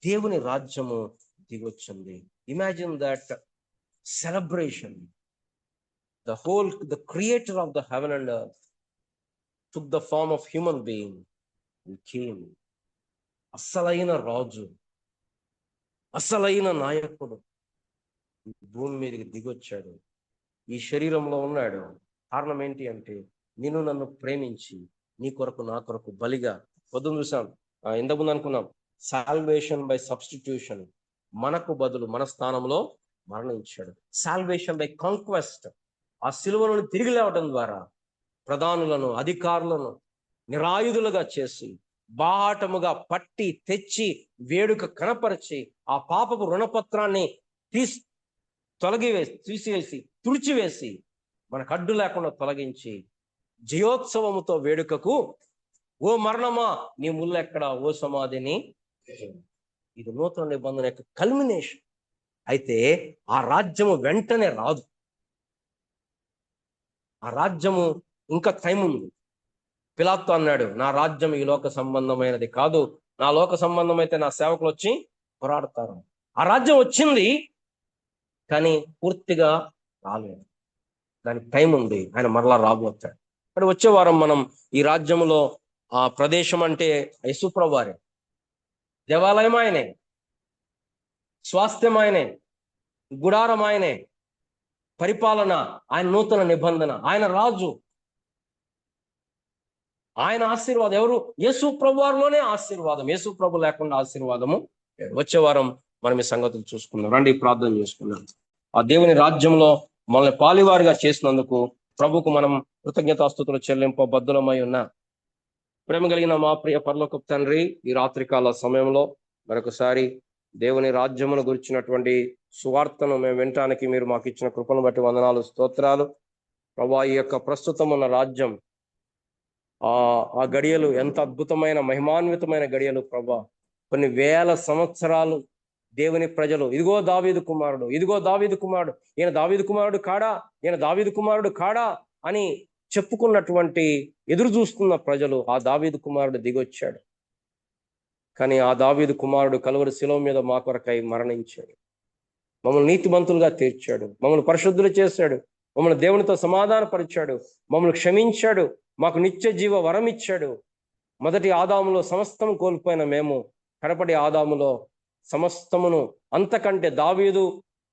దేవుని రాజ్యము దిగొచ్చింది. Imagine that celebration. The creator of the heaven and earth took the form of human being and came. అసలైన రాజు, అసలైన నాయకుడు భూమి మీదకి దిగొచ్చాడు, ఈ శరీరంలో ఉన్నాడు. కారణం ఏంటి అంటే, నిన్ను నన్ను ప్రేమించి నీ కొరకు నా కొరకు బలిగా. పొద్దున చూసాం, ఇంతకుముందు అనుకున్నాం, సాల్వేషన్ బై సబ్స్టిట్యూషన్. మనకు బదులు మన స్థానంలో మరణించాడు. Salvation by conquest. ఆ సిలువను తిరిగి లేవటం ద్వారా ప్రధానులను, అధికారులను నిరాయుధులుగా చేసి, బాటముగా పట్టి తెచ్చి, వేడుక కనపరిచి, ఆ పాపపు రుణపత్రాన్ని తీసివేసి తుడిచివేసి, మనకు అడ్డు లేకుండా తొలగించి, జయోత్సవముతో వేడుకకు, ఓ మరణమా నీ ముల్లెక్కడ, ఓ సమాధిని. ఇది నూతన నిబంధన యొక్క కల్మినేషన్. అయితే ఆ రాజ్యము వెంటనే రాదు. ఆ రాజ్యము ఇంకా టైం ఉంది. పిలాతు అన్నాడు, నా రాజ్యం ఈ లోక సంబంధమైనది కాదు, నా లోక సంబంధం అయితే నా సేవకులు వచ్చి పోరాడతారు. ఆ రాజ్యం వచ్చింది, కానీ పూర్తిగా రాలేదు. దానికి టైం ఉంది. ఆయన మరలా రాబోతాడు. మరి వచ్చే వారం మనం ఈ రాజ్యంలో ఆ ప్రదేశం అంటే యేసుప్రభు వారే, దేవాలయం ఆయనే, స్వాస్థ్యం ఆయనే, గుడారం ఆయనే, పరిపాలన ఆయన, నూతన నిబంధన ఆయన, రాజు ఆయన, ఆశీర్వాదం ఎవరు? యేసు ప్రభు వారిలోనే ఆశీర్వాదం. యేసు ప్రభు లేకుండా ఆశీర్వాదము. వచ్చే వారం మనం ఈ సంగతులు చూసుకుందాం. రండి, ప్రార్థన చేసుకుందాం. ఆ దేవుని రాజ్యంలో మనల్ని పాలివారిగా చేసినందుకు ప్రభుకు మనం కృతజ్ఞతాస్తుతులు చెల్లింపబద్ధులమై ఉన్నా. ప్రేమ కలిగిన మా ప్రియ పరలోకపు తండ్రి, ఈ రాత్రికాల సమయంలో మరొకసారి దేవుని రాజ్యమును గురించినటువంటి సువార్తను మేము వినటానికి మీరు మాకు ఇచ్చిన కృపను బట్టి వందనాలు, స్తోత్రాలు. ప్రభా, ఈ యొక్క ప్రస్తుతం ఉన్న రాజ్యం, ఆ గడియలు ఎంత అద్భుతమైన, మహిమాన్వితమైన గడియలు ప్రభా. కొన్ని వేల సంవత్సరాలు దేవుని ప్రజలు, ఇదిగో దావీదు కుమారుడు, ఇదిగో దావీదు కుమారుడు, ఈయన దావీదు కుమారుడు కాడా, ఈయన దావీదు కుమారుడు కాడా అని చెప్పుకున్నటువంటి, ఎదురు చూస్తున్న ప్రజలు, ఆ దావీదు కుమారుడు దిగొచ్చాడు. కానీ ఆ దావీదు కుమారుడు కలువరి శిలువ మీద మా కొరకై మరణించాడు, మమ్మల్ని నీతిమంతులుగా తీర్చాడు, మమ్మల్ని పరిశుద్ధులు చేశాడు, మమ్మల్ని దేవునితో సమాధానపరిచాడు, మమ్మల్ని క్షమించాడు, మాకు నిత్య జీవ వరం ఇచ్చాడు. మొదటి ఆదాములో సమస్తం కోల్పోయిన మేము, కడపటి ఆదాములో సమస్తమును, అంతకంటే దావీదు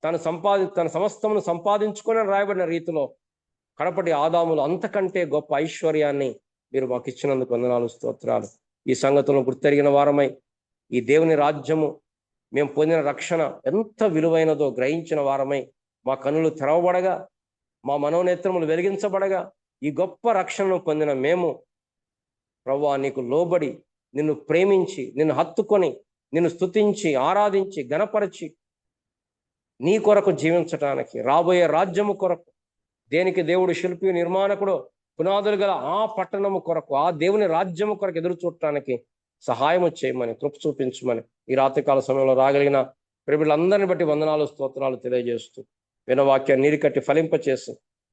తన సమస్తమును సంపాదించుకొని రాయబడిన రీతిలో కడపటి ఆదాములు అంతకంటే గొప్ప ఐశ్వర్యాన్ని మీరు మాకు ఇచ్చినందుకు వందనాలు, స్తోత్రాలు. ఈ సంగతులను గుర్తెరిగిన వారమై, ఈ దేవుని రాజ్యము, మేము పొందిన రక్షణ ఎంత విలువైనదో గ్రహించిన వారమై, మా కన్నులు తెరవబడగా, మా మనోనేత్రములు వెలిగించబడగా, ఈ గొప్ప రక్షణను పొందిన మేము ప్రభువా, నీకు లోబడి, నిన్ను ప్రేమించి, నిన్ను హత్తుకొని, నిన్ను స్తుతించి, ఆరాధించి, గణపరిచి, నీ కొరకు జీవించటానికి, రాబోయే రాజ్యము కొరకు, దేనికి దేవుడు శిల్పి నిర్మాణకుడు, పునాదులు గల ఆ పట్టణము కొరకు, ఆ దేవుని రాజ్యము కొరకు ఎదురు చూడటానికి సహాయము చేయమని, కృప చూపించమని ఈ రాత్రికాల సమయంలో రాగలిగిన ప్రియులందరిని బట్టి వందనాలు, స్తోత్రాలు తెలియజేస్తూ, వినవాక్యాన్ని నీరు కట్టి ఫలింపచేసి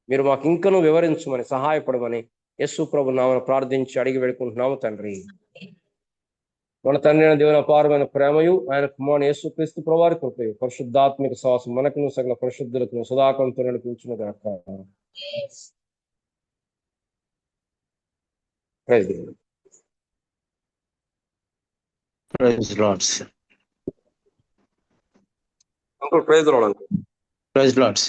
మీరు మాకు ఇంకనూ వివరించమని, సహాయపడమని యేసు ప్రభు నామమున ప్రార్థించి అడిగి వేడుకుంటున్నాము తండ్రి. మన తండ్రి అయిన దేవుని అపారమైన ప్రేమయు, ఆయన కుమారుని యేసుక్రీస్తు ప్రభువారి కృపయు, పరిశుద్ధాత్మిక శ్వాసం మనకును సకల పరిశుద్ధులకు సదాకాలంతో నడిపించును గాక. Praise Lord. Praise the Lord. Praise Lord.